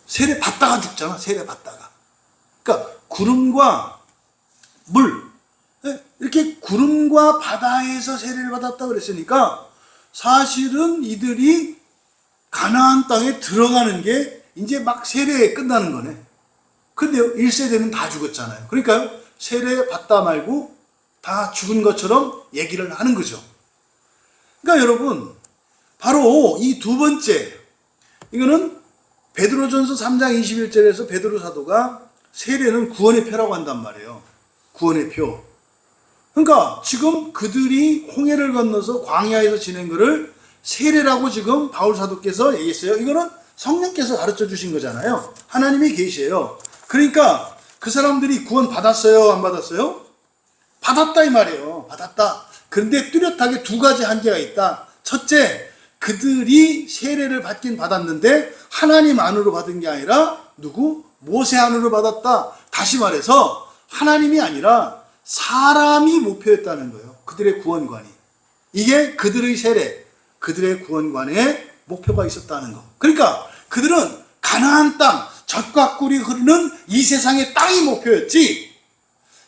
세례받다가 죽잖아. 세례받다가. 그러니까 구름과 물, 이렇게 구름과 바다에서 세례를 받았다고 그랬으니까 사실은 이들이 가나안 땅에 들어가는 게 이제 막 세례에 끝나는 거네. 근데요, 1세대는 다 죽었잖아요. 그러니까요, 세례 받다 말고 다 죽은 것처럼 얘기를 하는 거죠. 그러니까 여러분, 바로 이 두 번째, 이거는 베드로전서 3장 21절에서 베드로 사도가 세례는 구원의 표라고 한단 말이에요. 구원의 표. 그러니까 지금 그들이 홍해를 건너서 광야에서 지낸 것을 세례라고 지금 바울 사도께서 얘기했어요. 이거는 성령께서 가르쳐 주신 거잖아요. 하나님의 계시예요. 그러니까 그 사람들이 구원 받았어요? 안 받았어요? 받았다 이 말이에요. 받았다. 그런데 뚜렷하게 두 가지 한계가 있다. 첫째, 그들이 세례를 받긴 받았는데 하나님 안으로 받은 게 아니라 누구? 모세 안으로 받았다. 다시 말해서 하나님이 아니라 사람이 목표였다는 거예요. 그들의 구원관이. 이게 그들의 세례, 그들의 구원관의 목표가 있었다는 거. 그러니까 그들은 가나안 땅, 젖과 꿀이 흐르는 이 세상의 땅이 목표였지,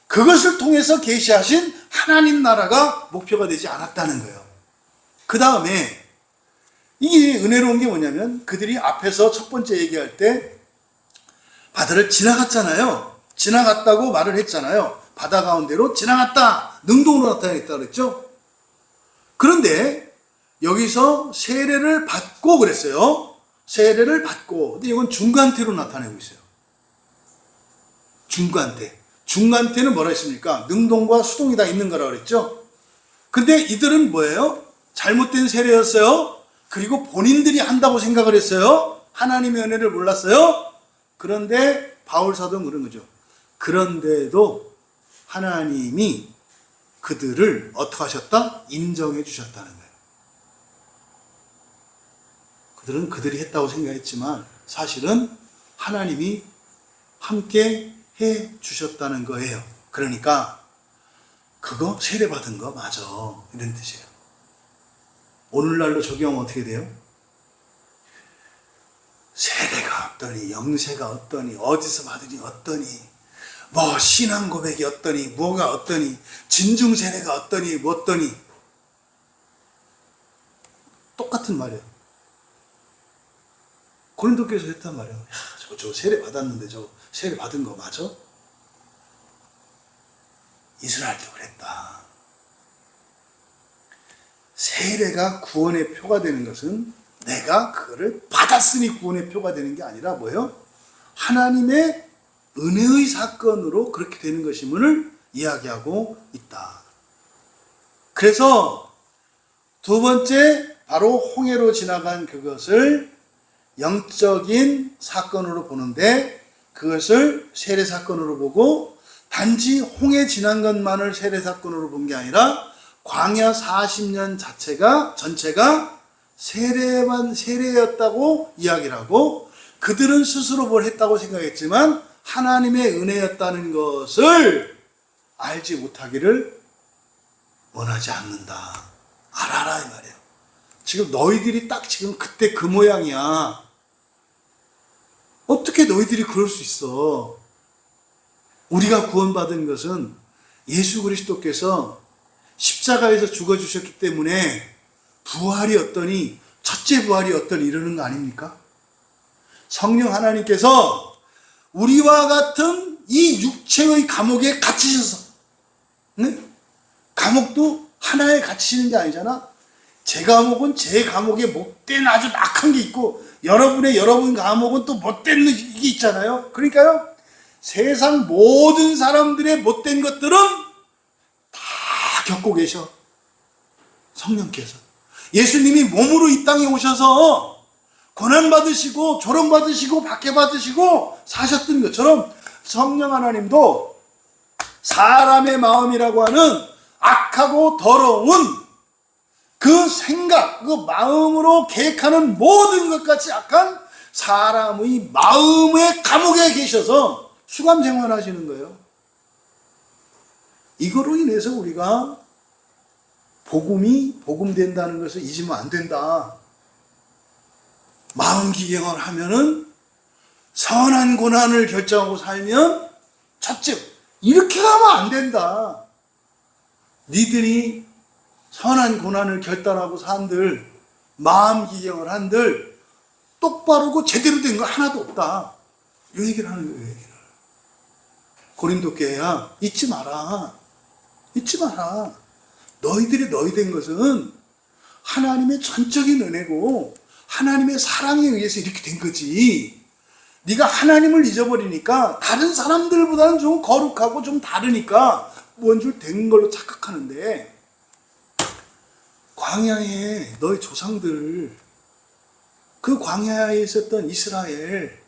그것을 통해서 계시하신 하나님 나라가 목표가 되지 않았다는 거예요. 그 다음에 이게 은혜로운 게 뭐냐면, 그들이 앞에서 첫 번째 얘기할 때 바다를 지나갔잖아요. 지나갔다고 말을 했잖아요. 바다 가운데로 지나갔다. 능동으로 나타냈다 그랬죠. 그런데 여기서 세례를 받고 그랬어요. 세례를 받고. 근데 이건 중간태로 나타내고 있어요. 중간태. 중간태는 뭐라 했습니까? 능동과 수동이 다 있는 거라고 그랬죠. 근데 이들은 뭐예요? 잘못된 세례였어요. 그리고 본인들이 한다고 생각을 했어요. 하나님의 은혜를 몰랐어요. 그런데 바울 사도는 그런 거죠. 그런데도 하나님이 그들을 어떻게 하셨다? 인정해 주셨다는 거예요. 그들은 그들이 했다고 생각했지만 사실은 하나님이 함께 해 주셨다는 거예요. 그러니까 그거 세례받은 거 맞아, 이런 뜻이에요. 오늘날로 적용하면 어떻게 돼요? 세례가 어떠니, 영세가 어떠니, 어디서 받으니 어떠니, 뭐 신앙 고백이 어떠니, 뭐가 어떠니, 진중 세례가 어떠니, 뭐 어떠니, 똑같은 말이에요. 고린도교에서 했단 말이에요. 야, 저 세례 받았는데 저 세례 받은 거 맞아? 이스라엘도 그랬다. 세례가 구원의 표가 되는 것은 내가 그거를 받았으니 구원의 표가 되는 게 아니라 뭐예요? 하나님의 은혜의 사건으로 그렇게 되는 것임을 이야기하고 있다. 그래서 두 번째, 바로 홍해로 지나간 그것을 영적인 사건으로 보는데, 그것을 세례 사건으로 보고 단지 홍해 지난 것만을 세례 사건으로 본 게 아니라 광야 40년 전체가 세례였다고 이야기를 하고, 그들은 스스로 뭘 했다고 생각했지만 하나님의 은혜였다는 것을 알지 못하기를 원하지 않는다. 알아라 이 말이에요. 지금 너희들이 딱 지금 그때 그 모양이야. 어떻게 너희들이 그럴 수 있어? 우리가 구원받은 것은 예수 그리스도께서 십자가에서 죽어주셨기 때문에 부활이 어떠니, 첫째 부활이 어떠니 이러는 거 아닙니까? 성령 하나님께서 우리와 같은 이 육체의 감옥에 갇히셔서, 네? 감옥도 하나에 갇히는 게 아니잖아. 제 감옥은 제 감옥에 못된 아주 낙한 게 있고, 여러분 감옥은 또 못된 게 있잖아요. 그러니까요, 세상 모든 사람들의 못된 것들은 다 겪고 계셔. 성령께서. 예수님이 몸으로 이 땅에 오셔서 고난받으시고 조롱받으시고 박해받으시고 사셨던 것처럼 성령 하나님도 사람의 마음이라고 하는 악하고 더러운 그 생각, 그 마음으로 계획하는 모든 것 같이 악한 사람의 마음의 감옥에 계셔서 수감 생활하시는 거예요. 이거로 인해서 우리가 복음된다는 것을 잊으면 안 된다. 마음 기경을 하면은 선한 고난을 결정하고 살면 첫째, 이렇게 가면 안 된다. 니들이 선한 고난을 결단하고 산들, 마음 기경을 한들 똑바르고 제대로 된 거 하나도 없다. 이 얘기를 하는 거예요. 얘기를. 고린도 교회야, 잊지 마라. 잊지 마라. 너희들이 너희 된 것은 하나님의 전적인 은혜고 하나님의 사랑에 의해서 이렇게 된 거지. 네가 하나님을 잊어버리니까 다른 사람들보다는 좀 거룩하고 좀 다르니까 뭔 줄 된 걸로 착각하는데, 광야에 너희 조상들, 그 광야에 있었던 이스라엘,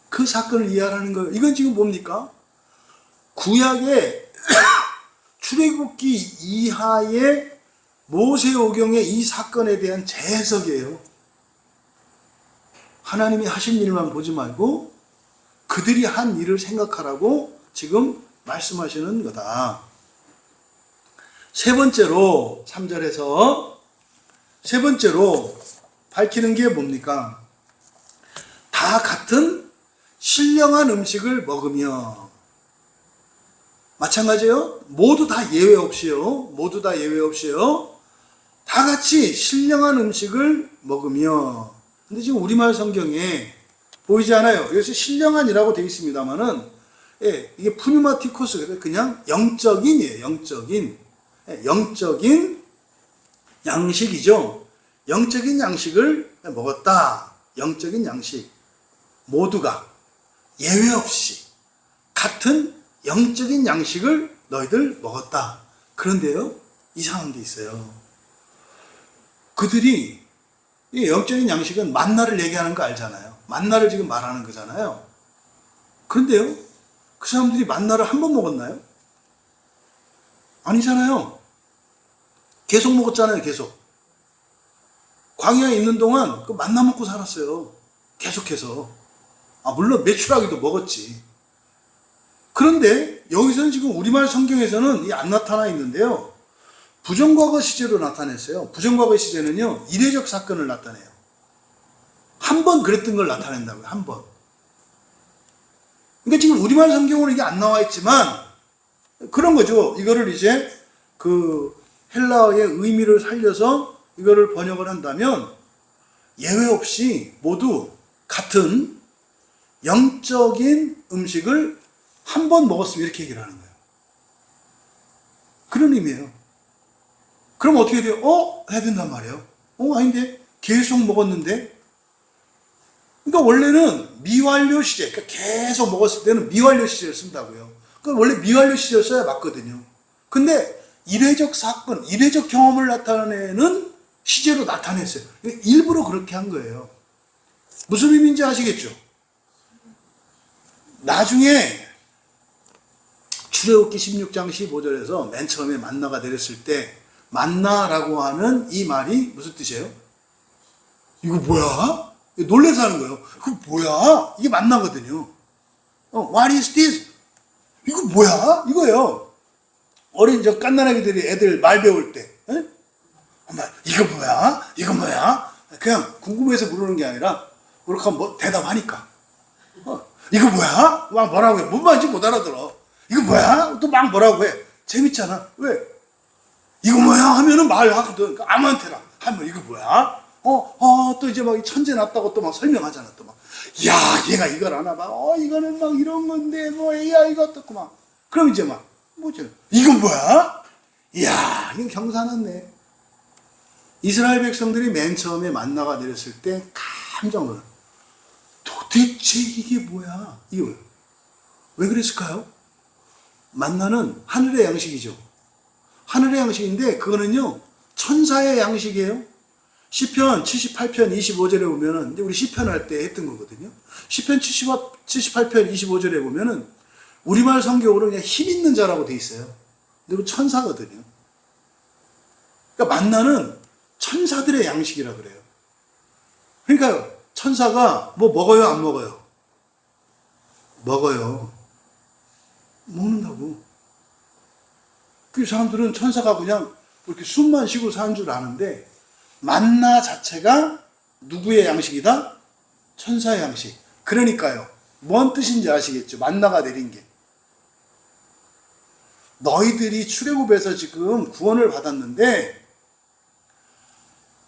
그 사건을 이해하라는 거예요. 이건 지금 뭡니까? 구약의 출애굽기 이하의 모세오경의 이 사건에 대한 재해석이에요. 하나님이 하신 일만 보지 말고 그들이 한 일을 생각하라고 지금 말씀하시는 거다. 세 번째로 3절에서 세 번째로 밝히는 게 뭡니까? 다 같은 신령한 음식을 먹으며, 마찬가지예요. 모두 다 예외 없이요. 모두 다 예외 없이요. 다 같이 신령한 음식을 먹으며. 근데 지금 우리말 성경에 보이지 않아요. 여기서 신령한이라고 되어 있습니다만은, 예, 이게 푸뉴마티코스, 그냥 영적인이에요. 영적인 양식이죠. 영적인 양식을 먹었다. 영적인 양식. 모두가 예외 없이 같은 영적인 양식을 너희들 먹었다. 그런데요, 이상한 게 있어요. 그들이, 이 영적인 양식은 만나를 얘기하는 거 알잖아요. 만나를 지금 말하는 거잖아요. 그런데요, 그 사람들이 만나를 한 번 먹었나요? 아니잖아요. 계속 먹었잖아요. 계속. 광야에 있는 동안 그 만나 먹고 살았어요. 계속해서. 물론 매출하기도 먹었지. 그런데 여기서는 지금 우리말 성경에서는 이게 안 나타나 있는데요, 부정과거 시제로 나타냈어요. 부정과거 시제는요, 이례적 사건을 나타내요. 한 번 그랬던 걸 나타낸다고요. 한 번. 그러니까 지금 우리말 성경으로 이게 안 나와 있지만 그런 거죠. 이거를 이제 그 헬라어의 의미를 살려서 이거를 번역을 한다면 예외 없이 모두 같은 영적인 음식을 한 번 먹었으면 이렇게 얘기를 하는 거예요. 그런 의미예요. 그럼 어떻게 돼요? 해야 된단 말이에요. 아닌데? 계속 먹었는데? 그러니까 원래는 미완료 시제, 그러니까 계속 먹었을 때는 미완료 시제를 쓴다고요. 그러니까 원래 미완료 시제를 써야 맞거든요. 근데 이례적 사건, 이례적 경험을 나타내는 시제로 나타냈어요. 일부러 그렇게 한 거예요. 무슨 의미인지 아시겠죠? 나중에 출애굽기 16장 15절에서 맨 처음에 만나가 내렸을 때 만나라고 하는 이 말이 무슨 뜻이에요? 이거 뭐야? 놀래서 하는 거예요. 그거 뭐야? 이게 만나거든요. What is this? 이거 뭐야? 이거예요. 어린 저 깐난아기들이 애들 말 배울 때, 엄마, 이거 뭐야? 이거 뭐야? 그냥 궁금해서 물어보는 게 아니라, 그렇게 하면 뭐 대답하니까. 이거 뭐야? 막 뭐라고 해. 뭔 말인지 못 알아들어. 이거 뭐야? 또 막 뭐라고 해. 재밌잖아. 왜? 이거 뭐야? 하면은 말하거든. 그러니까 아무한테나 하면 이거 뭐야? 또 이제 막 천재 났다고 또 막 설명하잖아. 또 막, 야, 얘가 이걸 아나 봐. 이거는 막 이런 건데, 뭐, 야, 이거 어떻고 막. 그럼 이제 막, 뭐지? 이건 뭐야? 이야, 이건 경사났네. 이스라엘 백성들이 맨 처음에 만나가 내렸을 때 깜짝 놀라. 도대체 이게 뭐야? 이게 뭐야? 왜 그랬을까요? 만나는 하늘의 양식이죠. 하늘의 양식인데 그거는요 천사의 양식이에요. 시편 78편 25절에 보면은 우리 시편 할 때 했던 거거든요. 시편 78편 25절에 보면은 우리말 성경으로 그냥 힘 있는 자라고 돼 있어요. 근데 그 천사거든요. 그러니까 만나는 천사들의 양식이라 그래요. 그러니까 천사가 뭐 먹어요, 안 먹어요? 먹어요. 먹는다고. 그 사람들은 천사가 그냥 이렇게 숨만 쉬고 사는 줄 아는데 만나 자체가 누구의 양식이다? 천사의 양식. 그러니까요. 뭔 뜻인지 아시겠죠? 만나가 내린 게. 너희들이 출애굽에서 지금 구원을 받았는데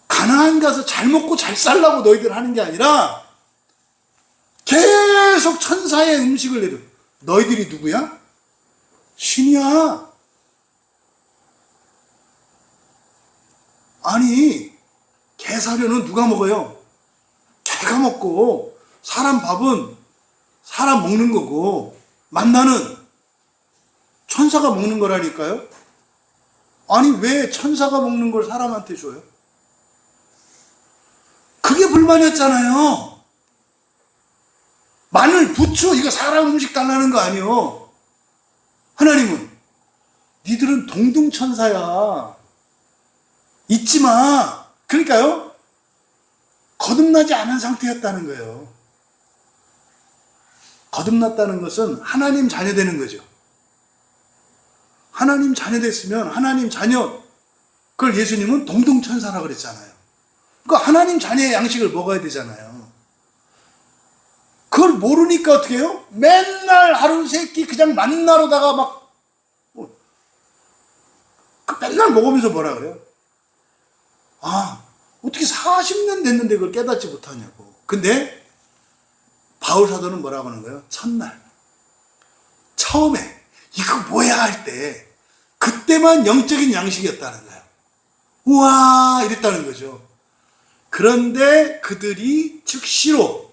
가나안 가서 잘 먹고 잘 살라고 너희들 하는 게 아니라 계속 천사의 음식을 내려. 너희들이 누구야? 신이야. 아니, 개사료는 누가 먹어요? 개가 먹고, 사람 밥은 사람 먹는 거고, 만나는 천사가 먹는 거라니까요? 아니, 왜 천사가 먹는 걸 사람한테 줘요? 그게 불만이었잖아요. 마늘, 부추, 이거 사람 음식 달라는 거 아니요. 하나님은, 니들은 동등천사야. 잊지 마. 그러니까요, 거듭나지 않은 상태였다는 거예요. 거듭났다는 것은 하나님 자녀 되는 거죠. 하나님 자녀 됐으면 하나님 자녀, 그걸 예수님은 동등천사라고 그랬잖아요. 그러니까 하나님 자녀의 양식을 먹어야 되잖아요. 그걸 모르니까 어떻게 해요? 맨날 하루 세 끼 그냥 만나러다가 막 맨날 먹으면서 뭐라 그래요? 어떻게 40년 됐는데 그걸 깨닫지 못하냐고. 근데 바울 사도는 뭐라고 하는 거예요? 첫날 처음에 이거 뭐야 할 때 그때만 영적인 양식이었다는 거예요. 우와 이랬다는 거죠. 그런데 그들이 즉시로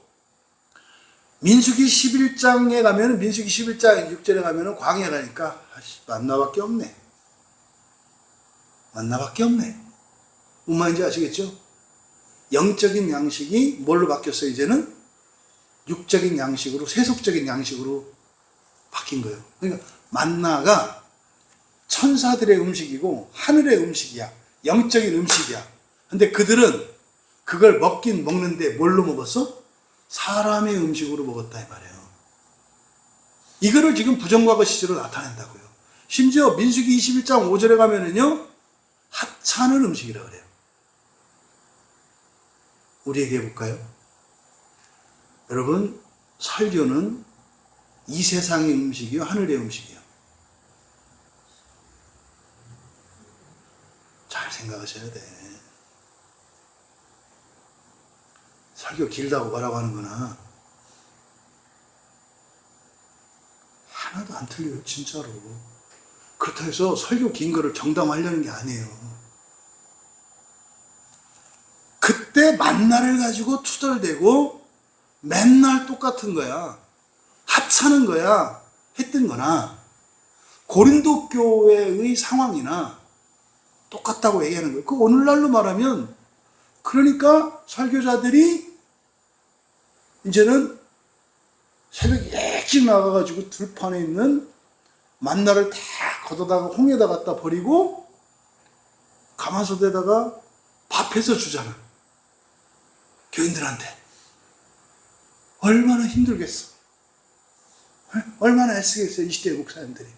민수기 11장에 가면, 민수기 11장 6절에 가면 광야 가니까 만나밖에 없네. 만나밖에 없네. 무슨 말인지 아시겠죠? 영적인 양식이 뭘로 바뀌었어요? 이제는 육적인 양식으로, 세속적인 양식으로 바뀐 거예요. 그러니까 만나가 천사들의 음식이고 하늘의 음식이야. 영적인 음식이야. 근데 그들은 그걸 먹긴 먹는데 뭘로 먹었어? 사람의 음식으로 먹었다 이 말이에요. 이거를 지금 부정과거 시제로 나타낸다고요. 심지어 민수기 21장 5절에 가면은요 하찮은 음식이라 그래요. 우리에게 해볼까요? 여러분, 설교는 이 세상의 음식이요 하늘의 음식이요. 잘 생각하셔야 돼. 설교 길다고 뭐라고 하는 거나 하나도 안 틀려요, 진짜로. 그렇다고 해서 설교 긴 거를 정당화하려는 게 아니에요. 그때 만나를 가지고 투덜대고 맨날 똑같은 거야. 하찮은 거야. 했던 거나 고린도 교회의 상황이나 똑같다고 얘기하는 거예요. 그 오늘날로 말하면 그러니까 설교자들이 이제는 새벽에 일찍 나가가지고 들판에 있는 만나를 다 걷어다가 홍에다 갖다 버리고 가마솥에다가 밥해서 주잖아. 교인들한테. 얼마나 힘들겠어. 얼마나 애쓰겠어요, 이 시대 목사님들이.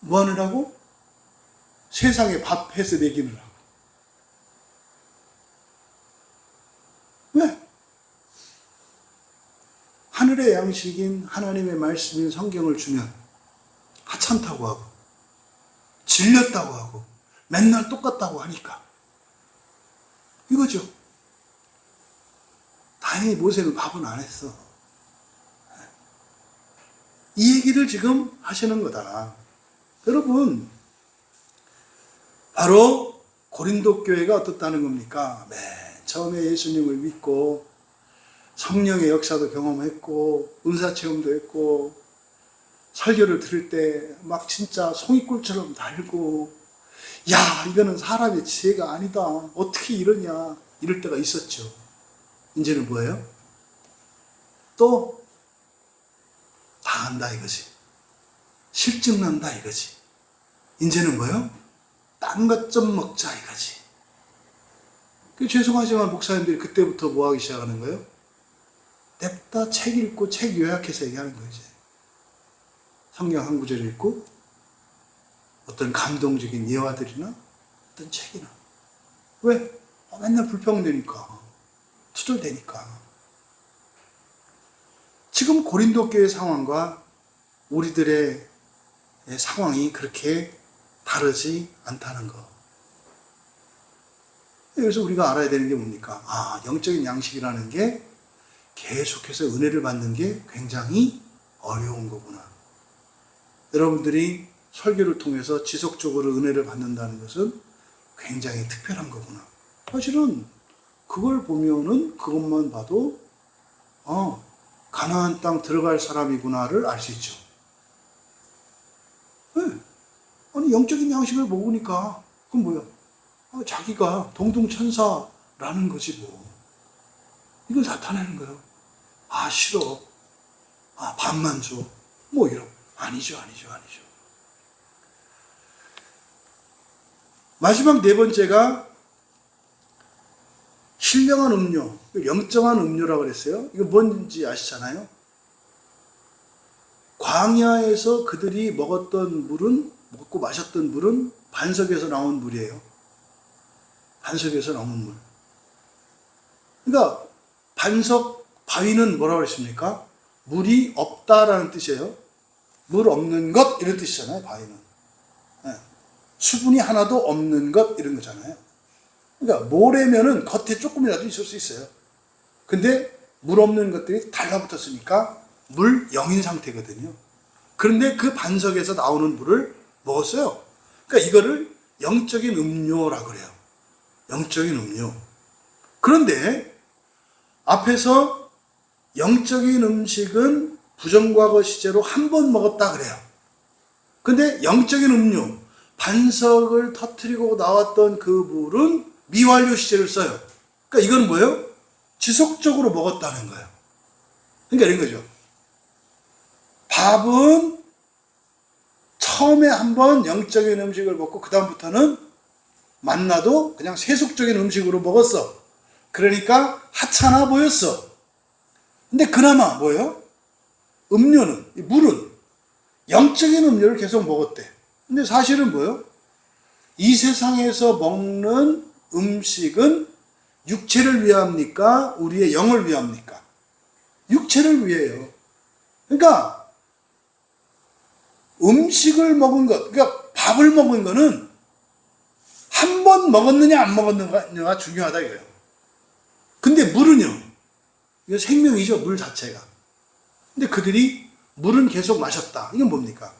뭐 하느라고? 세상에 밥해서 먹이느라고. 하늘의 양식인 하나님의 말씀인 성경을 주면 하찮다고 하고 질렸다고 하고 맨날 똑같다고 하니까 이거죠. 다행히 모세는 밥은 안 했어. 이 얘기를 지금 하시는 거다. 여러분, 바로 고린도 교회가 어떻다는 겁니까? 맨 처음에 예수님을 믿고 성령의 역사도 경험했고 은사체험도 했고 설교를 들을 때 막 진짜 송이꿀처럼 달고 야, 이거는 사람의 지혜가 아니다. 어떻게 이러냐. 이럴 때가 있었죠. 이제는 뭐예요? 또 다 안다 이거지. 실증 난다 이거지. 이제는 뭐예요? 딴 것 좀 먹자 이거지. 죄송하지만 목사님들이 그때부터 뭐 하기 시작하는 거예요? 냅다 책 읽고 책 요약해서 얘기하는 거예요. 이제. 성경 한 구절 읽고 어떤 감동적인 예화들이나 어떤 책이나. 왜? 맨날 불평되니까. 투덜대니까. 지금 고린도 교회 상황과 우리들의 상황이 그렇게 다르지 않다는 거. 그래서 우리가 알아야 되는 게 뭡니까? 아, 영적인 양식이라는 게 계속해서 은혜를 받는 게 굉장히 어려운 거구나. 여러분들이 설교를 통해서 지속적으로 은혜를 받는다는 것은 굉장히 특별한 거구나. 사실은 그걸 보면은 그것만 봐도 가나안 땅 들어갈 사람이구나를 알 수 있죠. 네. 아니 영적인 양식을 먹으니까 그건 뭐야? 자기가 동등천사라는 거지 뭐. 이걸 나타내는 거예요. 아 싫어. 아 밥만 줘. 뭐 이런. 아니죠. 마지막 네 번째가 신령한 음료, 영정한 음료라고 그랬어요. 이거 뭔지 아시잖아요? 광야에서 그들이 먹고 마셨던 물은 반석에서 나온 물이에요. 반석에서 나온 물. 그러니까 반석 바위는 뭐라고 그랬습니까? 물이 없다라는 뜻이에요. 물 없는 것 이런 뜻이잖아요. 바위는. 네. 수분이 하나도 없는 것 이런 거잖아요. 그러니까 모래면은 겉에 조금이라도 있을 수 있어요. 근데 물 없는 것들이 달라붙었으니까 물 0인 상태거든요. 그런데 그 반석에서 나오는 물을 먹었어요. 그러니까 이거를 영적인 음료라고 그래요. 영적인 음료. 그런데 앞에서 영적인 음식은 부정과거 시제로 한 번 먹었다 그래요. 근데 영적인 음료, 반석을 터뜨리고 나왔던 그 물은 미완료 시제를 써요. 그러니까 이건 뭐예요? 지속적으로 먹었다는 거예요. 그러니까 이런 거죠. 밥은 처음에 한번 영적인 음식을 먹고 그 다음부터는 만나도 그냥 세속적인 음식으로 먹었어. 그러니까 하찮아 보였어. 근데 그나마 뭐예요? 음료는, 물은 영적인 음료를 계속 먹었대. 근데 사실은 뭐예요? 이 세상에서 먹는 음식은 육체를 위합니까? 우리의 영을 위합니까? 육체를 위해요. 그러니까 음식을 먹은 것, 그러니까 밥을 먹은 거는 한 번 먹었느냐 안 먹었느냐가 중요하다 이거예요. 근데 물은요, 이거 생명이죠, 물 자체가. 근데 그들이 물은 계속 마셨다. 이건 뭡니까?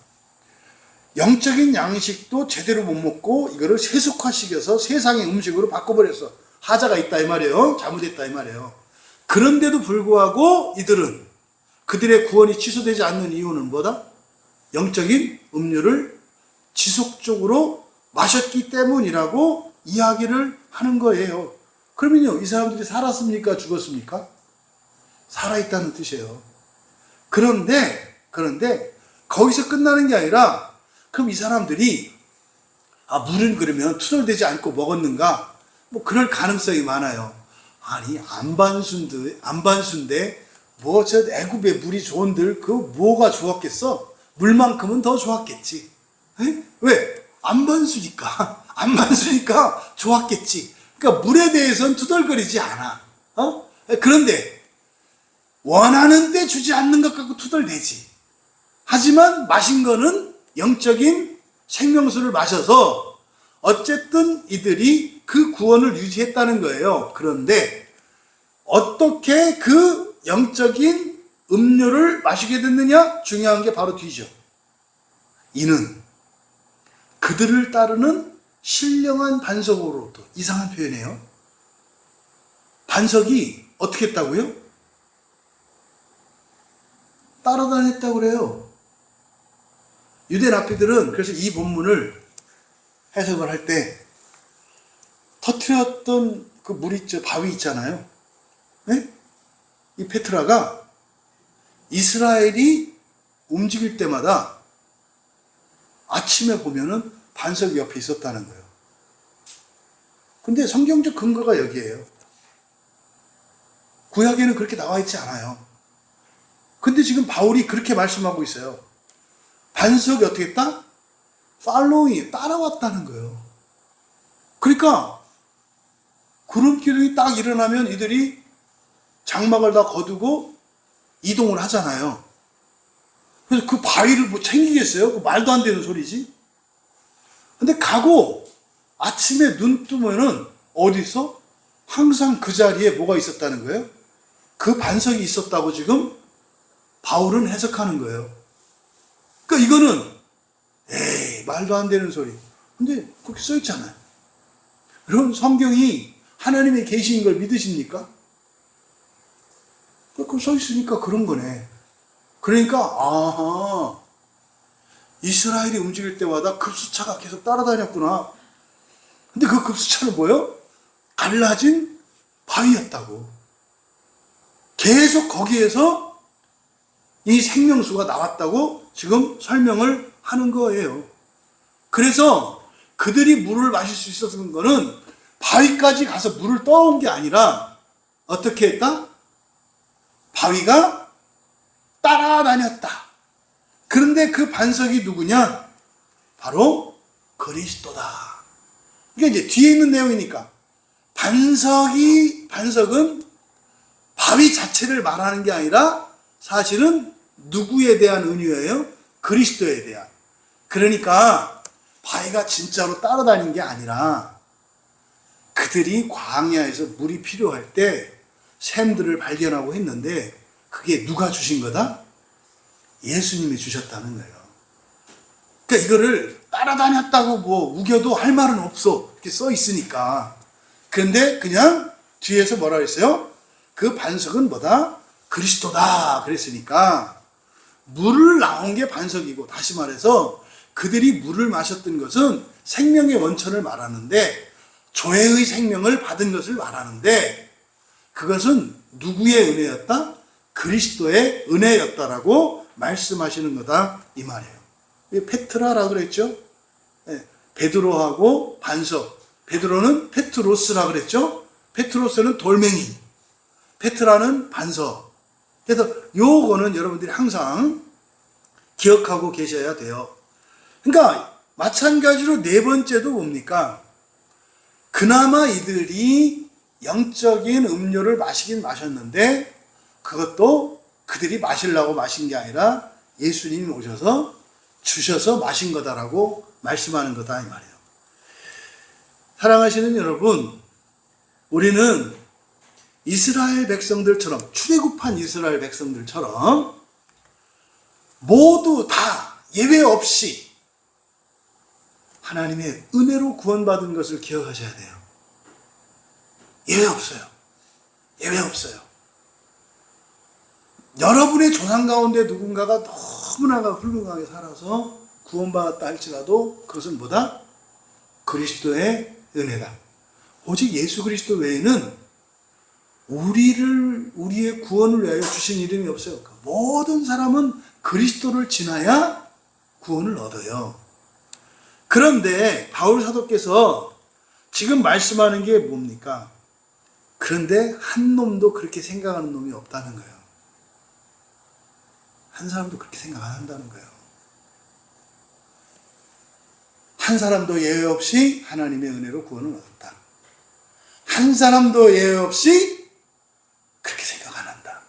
영적인 양식도 제대로 못 먹고 이거를 세속화시켜서 세상의 음식으로 바꿔버렸어. 하자가 있다 이 말이에요. 잘못했다 이 말이에요. 그런데도 불구하고 이들은 그들의 구원이 취소되지 않는 이유는 뭐다? 영적인 음료를 지속적으로 마셨기 때문이라고 이야기를 하는 거예요. 그러면요, 이 사람들이 살았습니까? 죽었습니까? 살아있다는 뜻이에요. 그런데 거기서 끝나는 게 아니라 그럼 이 사람들이 물은 그러면 투덜대지 않고 먹었는가? 뭐 그럴 가능성이 많아요. 아니 안반수인데 뭐 저 애굽의 물이 좋은들 그 뭐가 좋았겠어? 물만큼은 더 좋았겠지. 에? 왜? 안반수니까 좋았겠지. 그러니까 물에 대해서는 투덜거리지 않아. 그런데 원하는데 주지 않는 것 갖고 투덜대지. 하지만 마신 거는 영적인 생명수를 마셔서 어쨌든 이들이 그 구원을 유지했다는 거예요. 그런데 어떻게 그 영적인 음료를 마시게 됐느냐? 중요한 게 바로 뒤죠. 이는 그들을 따르는 신령한 반석으로부터. 이상한 표현이에요. 반석이 어떻게 했다고요? 따라다녔다고 그래요. 유대 랍비들은 그래서 이 본문을 해석을 할 때 터트렸던 그 물 있죠, 바위 있잖아요. 네? 이 페트라가 이스라엘이 움직일 때마다 아침에 보면은 반석이 옆에 있었다는 거예요. 근데 성경적 근거가 여기에요. 구약에는 그렇게 나와 있지 않아요. 근데 지금 바울이 그렇게 말씀하고 있어요. 반석이 어떻게 했다? 팔로잉, 따라왔다는 거예요. 그러니까 구름 기둥이 딱 일어나면 이들이 장막을 다 거두고 이동을 하잖아요. 그래서 그 바위를 뭐 챙기겠어요? 그 말도 안 되는 소리지. 근데 가고 아침에 눈 뜨면은 어디 있어? 항상 그 자리에 뭐가 있었다는 거예요? 그 반석이 있었다고 지금 바울은 해석하는 거예요. 그러니까 이거는 에이 말도 안 되는 소리. 근데 그렇게 써 있잖아요. 여러분 성경이 하나님의 계시인 걸 믿으십니까? 그거 써 있으니까 그런 거네. 그러니까 아하 이스라엘이 움직일 때마다 급수차가 계속 따라다녔구나. 근데 그 급수차는 뭐예요? 갈라진 바위였다고. 계속 거기에서 이 생명수가 나왔다고 지금 설명을 하는 거예요. 그래서 그들이 물을 마실 수 있었던 거는 바위까지 가서 물을 떠온 게 아니라 어떻게 했다? 바위가 따라다녔다. 그런데 그 반석이 누구냐? 바로 그리스도다. 이게 이제 뒤에 있는 내용이니까 반석은 바위 자체를 말하는 게 아니라 사실은 누구에 대한 은유예요? 그리스도에 대한. 그러니까 바위가 진짜로 따라다닌 게 아니라 그들이 광야에서 물이 필요할 때 샘들을 발견하고 했는데 그게 누가 주신 거다? 예수님이 주셨다는 거예요. 그러니까 이거를 따라다녔다고 뭐 우겨도 할 말은 없어. 이렇게 써 있으니까. 그런데 그냥 뒤에서 뭐라 그랬어요? 그 반석은 뭐다? 그리스도다. 그랬으니까 물을 나온 게 반석이고, 다시 말해서 그들이 물을 마셨던 것은 생명의 원천을 말하는데, 조회의 생명을 받은 것을 말하는데, 그것은 누구의 은혜였다? 그리스도의 은혜였다라고 말씀하시는 거다 이 말이에요. 페트라라고 그랬죠? 베드로하고 반석. 베드로는 페트로스라고 그랬죠? 페트로스는 돌멩이, 페트라는 반석. 그래서 요거는 여러분들이 항상 기억하고 계셔야 돼요. 그러니까 마찬가지로 네 번째도 뭡니까? 그나마 이들이 영적인 음료를 마시긴 마셨는데 그것도 그들이 마시려고 마신 게 아니라 예수님이 오셔서 주셔서 마신 거다라고 말씀하는 거다 이 말이에요. 사랑하시는 여러분, 우리는 이스라엘 백성들처럼, 출애굽한 이스라엘 백성들처럼 모두 다 예외 없이 하나님의 은혜로 구원받은 것을 기억하셔야 돼요. 예외 없어요. 예외 없어요. 여러분의 조상 가운데 누군가가 너무나 훌륭하게 살아서 구원받았다 할지라도 그것은 뭐다? 그리스도의 은혜다. 오직 예수 그리스도 외에는 우리의 구원을 위하여 주신 이름이 없어요. 모든 사람은 그리스도를 지나야 구원을 얻어요. 그런데 바울 사도께서 지금 말씀하는 게 뭡니까? 그런데 한 놈도 그렇게 생각하는 놈이 없다는 거예요. 한 사람도 그렇게 생각 안 한다는 거예요. 한 사람도 예외 없이 하나님의 은혜로 구원을 얻었다. 한 사람도 예외 없이 그렇게 생각 안 한다.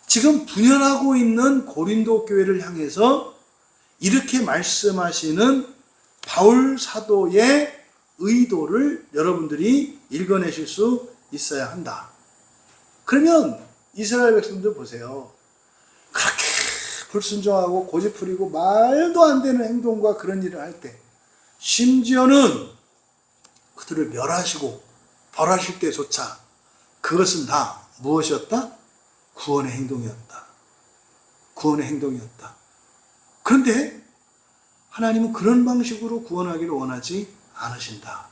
지금 분열하고 있는 고린도 교회를 향해서 이렇게 말씀하시는 바울 사도의 의도를 여러분들이 읽어내실 수 있어야 한다. 그러면 이스라엘 백성들 보세요. 그렇게 불순종하고 고집부리고 말도 안 되는 행동과 그런 일을 할 때, 심지어는 그들을 멸하시고 벌하실 때조차 그것은 다 무엇이었다? 구원의 행동이었다. 구원의 행동이었다. 그런데 하나님은 그런 방식으로 구원하기를 원하지 않으신다.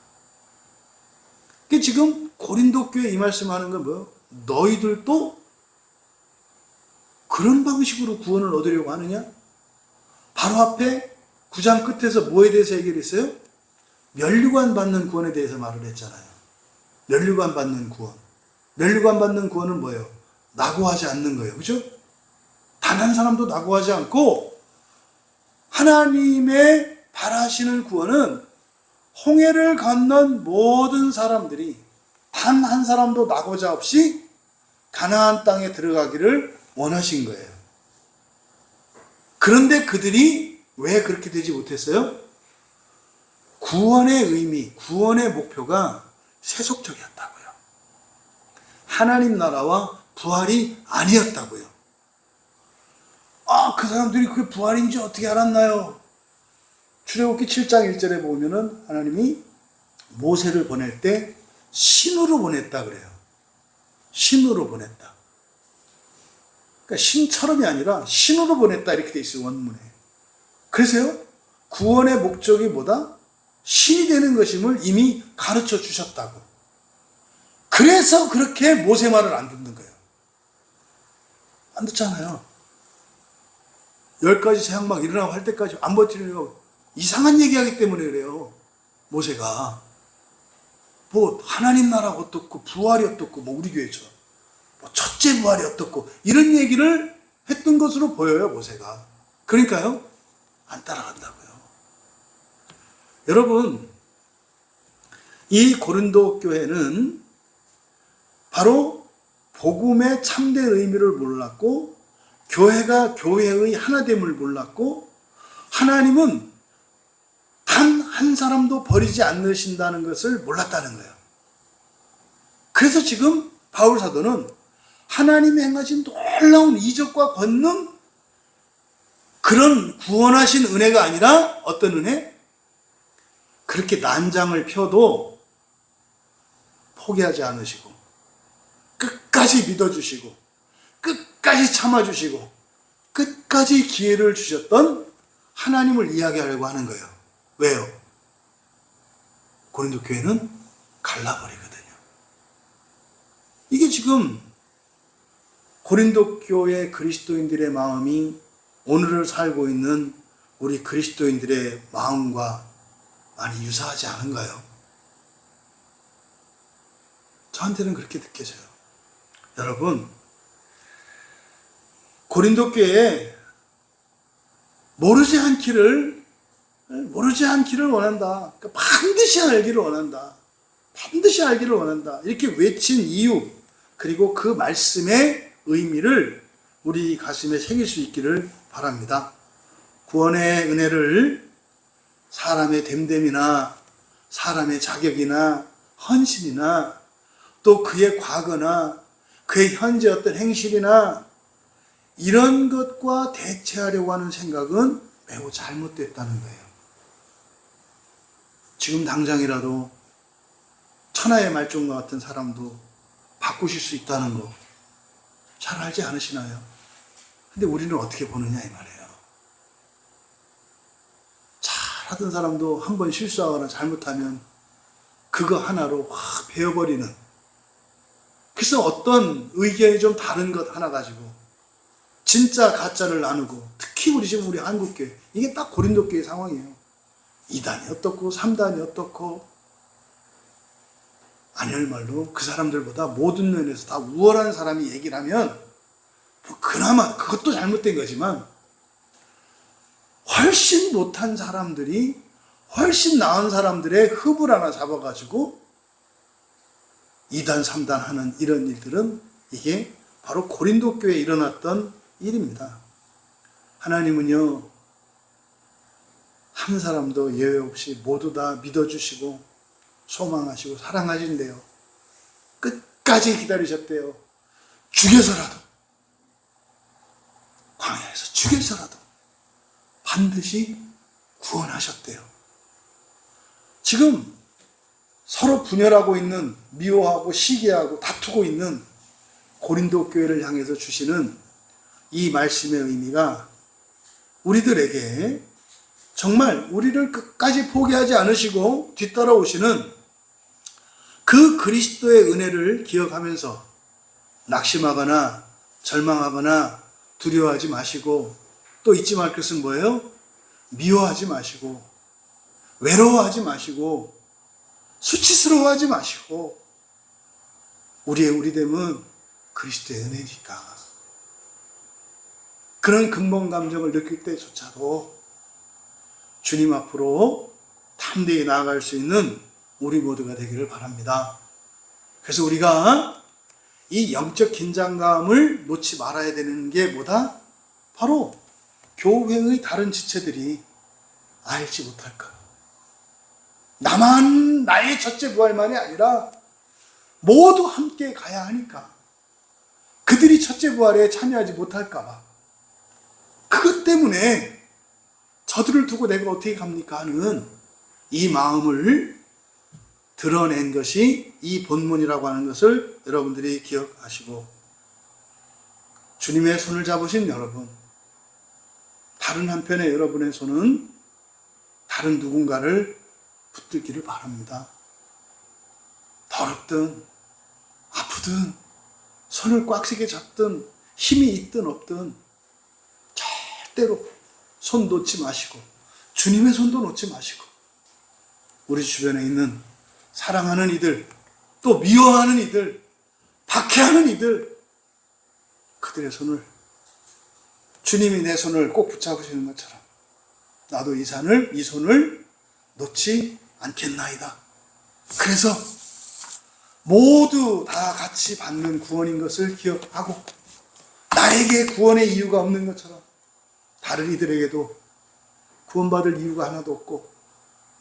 지금 고린도 교회 이 말씀하는 건 뭐예요? 너희들도 그런 방식으로 구원을 얻으려고 하느냐? 바로 앞에 9장 끝에서 뭐에 대해서 얘기를 했어요? 면류관 받는 구원에 대해서 말을 했잖아요. 면류관 받는 구원. 면류관 받는 구원은 뭐예요? 낙오하지 않는 거예요. 그죠? 단 한 사람도 낙오하지 않고 하나님의 바라시는 구원은 홍해를 건넌 모든 사람들이 단 한 사람도 낙오자 없이 가나안 땅에 들어가기를 원하신 거예요. 그런데 그들이 왜 그렇게 되지 못했어요? 구원의 의미, 구원의 목표가 세속적이었다고요. 하나님 나라와 부활이 아니었다고요. 그 사람들이 그게 부활인지 어떻게 알았나요? 출애굽기 7장 1절에 보면은 하나님이 모세를 보낼 때 신으로 보냈다 그래요. 신으로 보냈다. 그러니까 신처럼이 아니라 신으로 보냈다 이렇게 돼 있어요, 원문에. 그래서요, 구원의 목적이 뭐다? 신이 되는 것임을 이미 가르쳐 주셨다고. 그래서 그렇게 모세 말을 안 듣는 거예요. 안 듣잖아요. 10가지 재앙 막 일어나고 할 때까지 안 버티려고 이상한 얘기하기 때문에 그래요. 모세가. 뭐 하나님 나라가 어떻고 부활이 어떻고 뭐 우리 교회처럼 뭐 첫째 부활이 어떻고 이런 얘기를 했던 것으로 보여요, 모세가. 그러니까요, 안 따라간다고요. 여러분, 이 고린도 교회는 바로 복음의 참된 의미를 몰랐고 교회가 교회의 하나됨을 몰랐고 하나님은 단 한 사람도 버리지 않으신다는 것을 몰랐다는 거예요. 그래서 지금 바울 사도는 하나님이 행하신 놀라운 이적과 권능, 그런 구원하신 은혜가 아니라 어떤 은혜? 그렇게 난장을 펴도 포기하지 않으시고 끝까지 믿어주시고 끝까지 참아주시고 끝까지 기회를 주셨던 하나님을 이야기하려고 하는 거예요. 왜요? 고린도 교회는 갈라버리거든요. 이게 지금 고린도 교회 그리스도인들의 마음이 오늘을 살고 있는 우리 그리스도인들의 마음과 많이 유사하지 않은가요? 저한테는 그렇게 느껴져요. 여러분, 고린도 교회에 모르지 않기를 원한다. 그러니까 반드시 알기를 원한다. 반드시 알기를 원한다. 이렇게 외친 이유, 그리고 그 말씀의 의미를 우리 가슴에 새길 수 있기를 바랍니다. 구원의 은혜를 사람의 됨됨이나 사람의 자격이나 헌신이나 또 그의 과거나 그의 현재 어떤 행실이나 이런 것과 대체하려고 하는 생각은 매우 잘못됐다는 거예요. 지금 당장이라도 천하의 말종과 같은 사람도 바꾸실 수 있다는 거 잘 알지 않으시나요? 근데 우리는 어떻게 보느냐 이 말이에요. 잘하던 사람도 한번 실수하거나 잘못하면 그거 하나로 확 베어버리는, 그래서 어떤 의견이 좀 다른 것 하나 가지고 진짜 가짜를 나누고, 특히 우리 지금 우리 한국교회, 이게 딱 고린도 교회 상황이에요. 2단이 어떻고 3단이 어떻고, 아니얼말로 그 사람들보다 모든 면에서 다 우월한 사람이 얘기를 하면 뭐 그나마 그것도 잘못된 거지만 훨씬 못한 사람들이 훨씬 나은 사람들의 흡을 하나 잡아가지고 2단 3단 하는 이런 일들은 이게 바로 고린도 교회에 일어났던 일입니다. 하나님은요, 한 사람도 예외 없이 모두 다 믿어주시고 소망하시고 사랑하신대요. 끝까지 기다리셨대요. 죽여서라도, 광야에서 죽여서라도 반드시 구원하셨대요. 지금 서로 분열하고 있는, 미워하고 시기하고 다투고 있는 고린도 교회를 향해서 주시는 이 말씀의 의미가 우리들에게 정말 우리를 끝까지 포기하지 않으시고 뒤따라오시는 그 그리스도의 은혜를 기억하면서 낙심하거나 절망하거나 두려워하지 마시고, 또 잊지 말 것은 뭐예요? 미워하지 마시고 외로워하지 마시고 수치스러워하지 마시고, 우리의 우리됨은 그리스도의 은혜니까. 그런 근본 감정을 느낄 때조차도 주님 앞으로 담대히 나아갈 수 있는 우리 모두가 되기를 바랍니다. 그래서 우리가 이 영적 긴장감을 놓지 말아야 되는 게 뭐다? 바로 교회의 다른 지체들이 알지 못할까. 나만, 나의 첫째 부활만이 아니라 모두 함께 가야 하니까 그들이 첫째 부활에 참여하지 못할까 봐, 그것 때문에 저들을 두고 내가 어떻게 갑니까 하는 이 마음을 드러낸 것이 이 본문이라고 하는 것을 여러분들이 기억하시고, 주님의 손을 잡으신 여러분, 다른 한편에 여러분의 손은 다른 누군가를 붙들기를 바랍니다. 더럽든 아프든 손을 꽉 세게 잡든 힘이 있든 없든 절대로 손 놓지 마시고 주님의 손도 놓지 마시고, 우리 주변에 있는 사랑하는 이들, 또 미워하는 이들, 박해하는 이들, 그들의 손을, 주님이 내 손을 꼭 붙잡으시는 것처럼 나도 이 손을 놓지 않겠나이다. 그래서 모두 다 같이 받는 구원인 것을 기억하고, 나에게 구원의 이유가 없는 것처럼 다른 이들에게도 구원받을 이유가 하나도 없고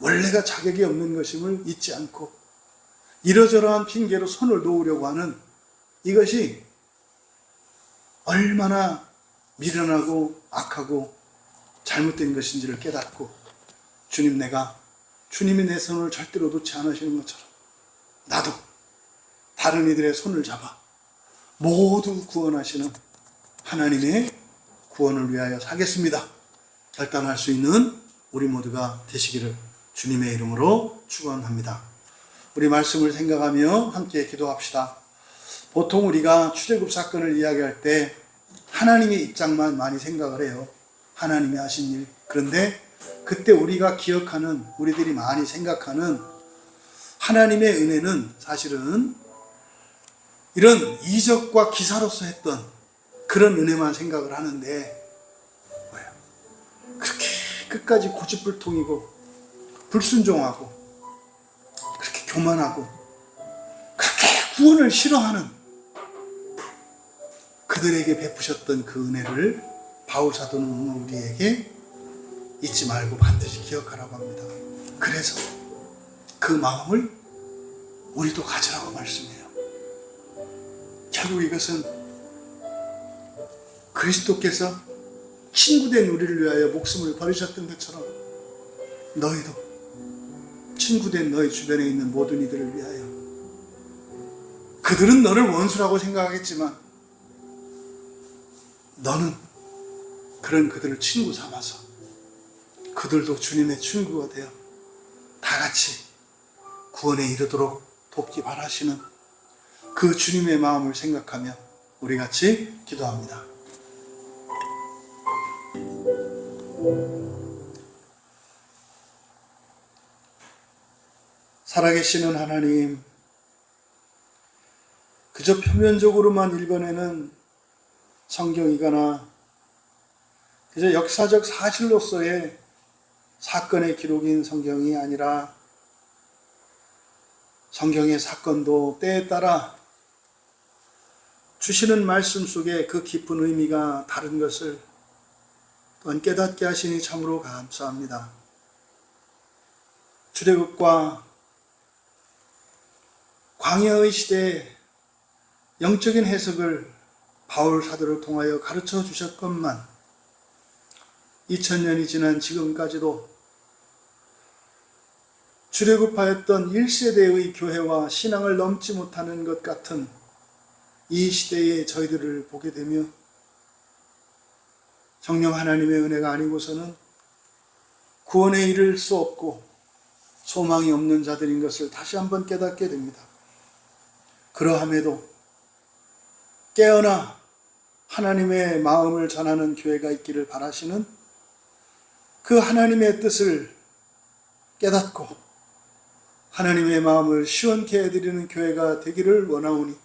원래가 자격이 없는 것임을 잊지 않고, 이러저러한 핑계로 손을 놓으려고 하는 이것이 얼마나 미련하고 악하고 잘못된 것인지를 깨닫고, 내가 주님이 내 손을 절대로 놓지 않으시는 것처럼 나도 다른 이들의 손을 잡아 모두 구원하시는 하나님의 구원을 위하여 사겠습니다 결단할 수 있는 우리 모두가 되시기를 주님의 이름으로 축원합니다. 우리 말씀을 생각하며 함께 기도합시다. 보통 우리가 출애굽 사건을 이야기할 때 하나님의 입장만 많이 생각을 해요. 하나님이 하신 일. 그런데 그때 우리가 기억하는, 우리들이 많이 생각하는 하나님의 은혜는 사실은 이런 이적과 기사로서 했던 그런 은혜만 생각을 하는데, 뭐예요? 그렇게 끝까지 고집불통이고 불순종하고 그렇게 교만하고 그렇게 구원을 싫어하는 그들에게 베푸셨던 그 은혜를 바울 사도는 오늘 우리에게 잊지 말고 반드시 기억하라고 합니다. 그래서 그 마음을 우리도 가지라고 말씀해요. 결국 이것은 그리스도께서 친구된 우리를 위하여 목숨을 버리셨던 것처럼 너희도 친구된 너희 주변에 있는 모든 이들을 위하여, 그들은 너를 원수라고 생각하겠지만 너는 그런 그들을 친구 삼아서 그들도 주님의 친구가 되어 다 같이 구원에 이르도록 돕기 바라시는 그 주님의 마음을 생각하며 우리 같이 기도합니다. 살아계시는 하나님, 그저 표면적으로만 읽어내는 성경이거나 그저 역사적 사실로서의 사건의 기록인 성경이 아니라, 성경의 사건도 때에 따라 주시는 말씀 속에 그 깊은 의미가 다른 것을 또한 깨닫게 하시니 참으로 감사합니다. 출애굽과 광야의 시대에 영적인 해석을 바울 사도를 통하여 가르쳐 주셨건만 2000년이 지난 지금까지도 출애굽하였던 1세대의 교회와 신앙을 넘지 못하는 것 같은 이 시대의 저희들을 보게 되며 성령 하나님의 은혜가 아니고서는 구원에 이를 수 없고 소망이 없는 자들인 것을 다시 한번 깨닫게 됩니다. 그러함에도 깨어나 하나님의 마음을 전하는 교회가 있기를 바라시는 그 하나님의 뜻을 깨닫고 하나님의 마음을 시원케 해드리는 교회가 되기를 원하오니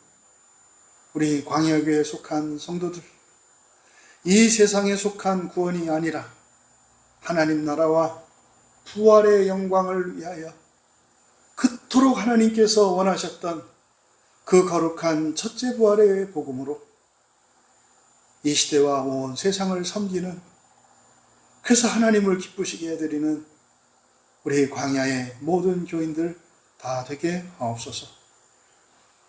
우리 광야교회에 속한 성도들, 이 세상에 속한 구원이 아니라 하나님 나라와 부활의 영광을 위하여 그토록 하나님께서 원하셨던 그 거룩한 첫째 부활의 복음으로 이 시대와 온 세상을 섬기는, 그래서 하나님을 기쁘시게 해드리는 우리 광야의 모든 교인들 다 되게 하옵소서.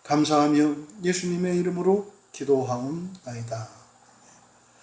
감사하며 예수님의 이름으로 기도하옵나이다.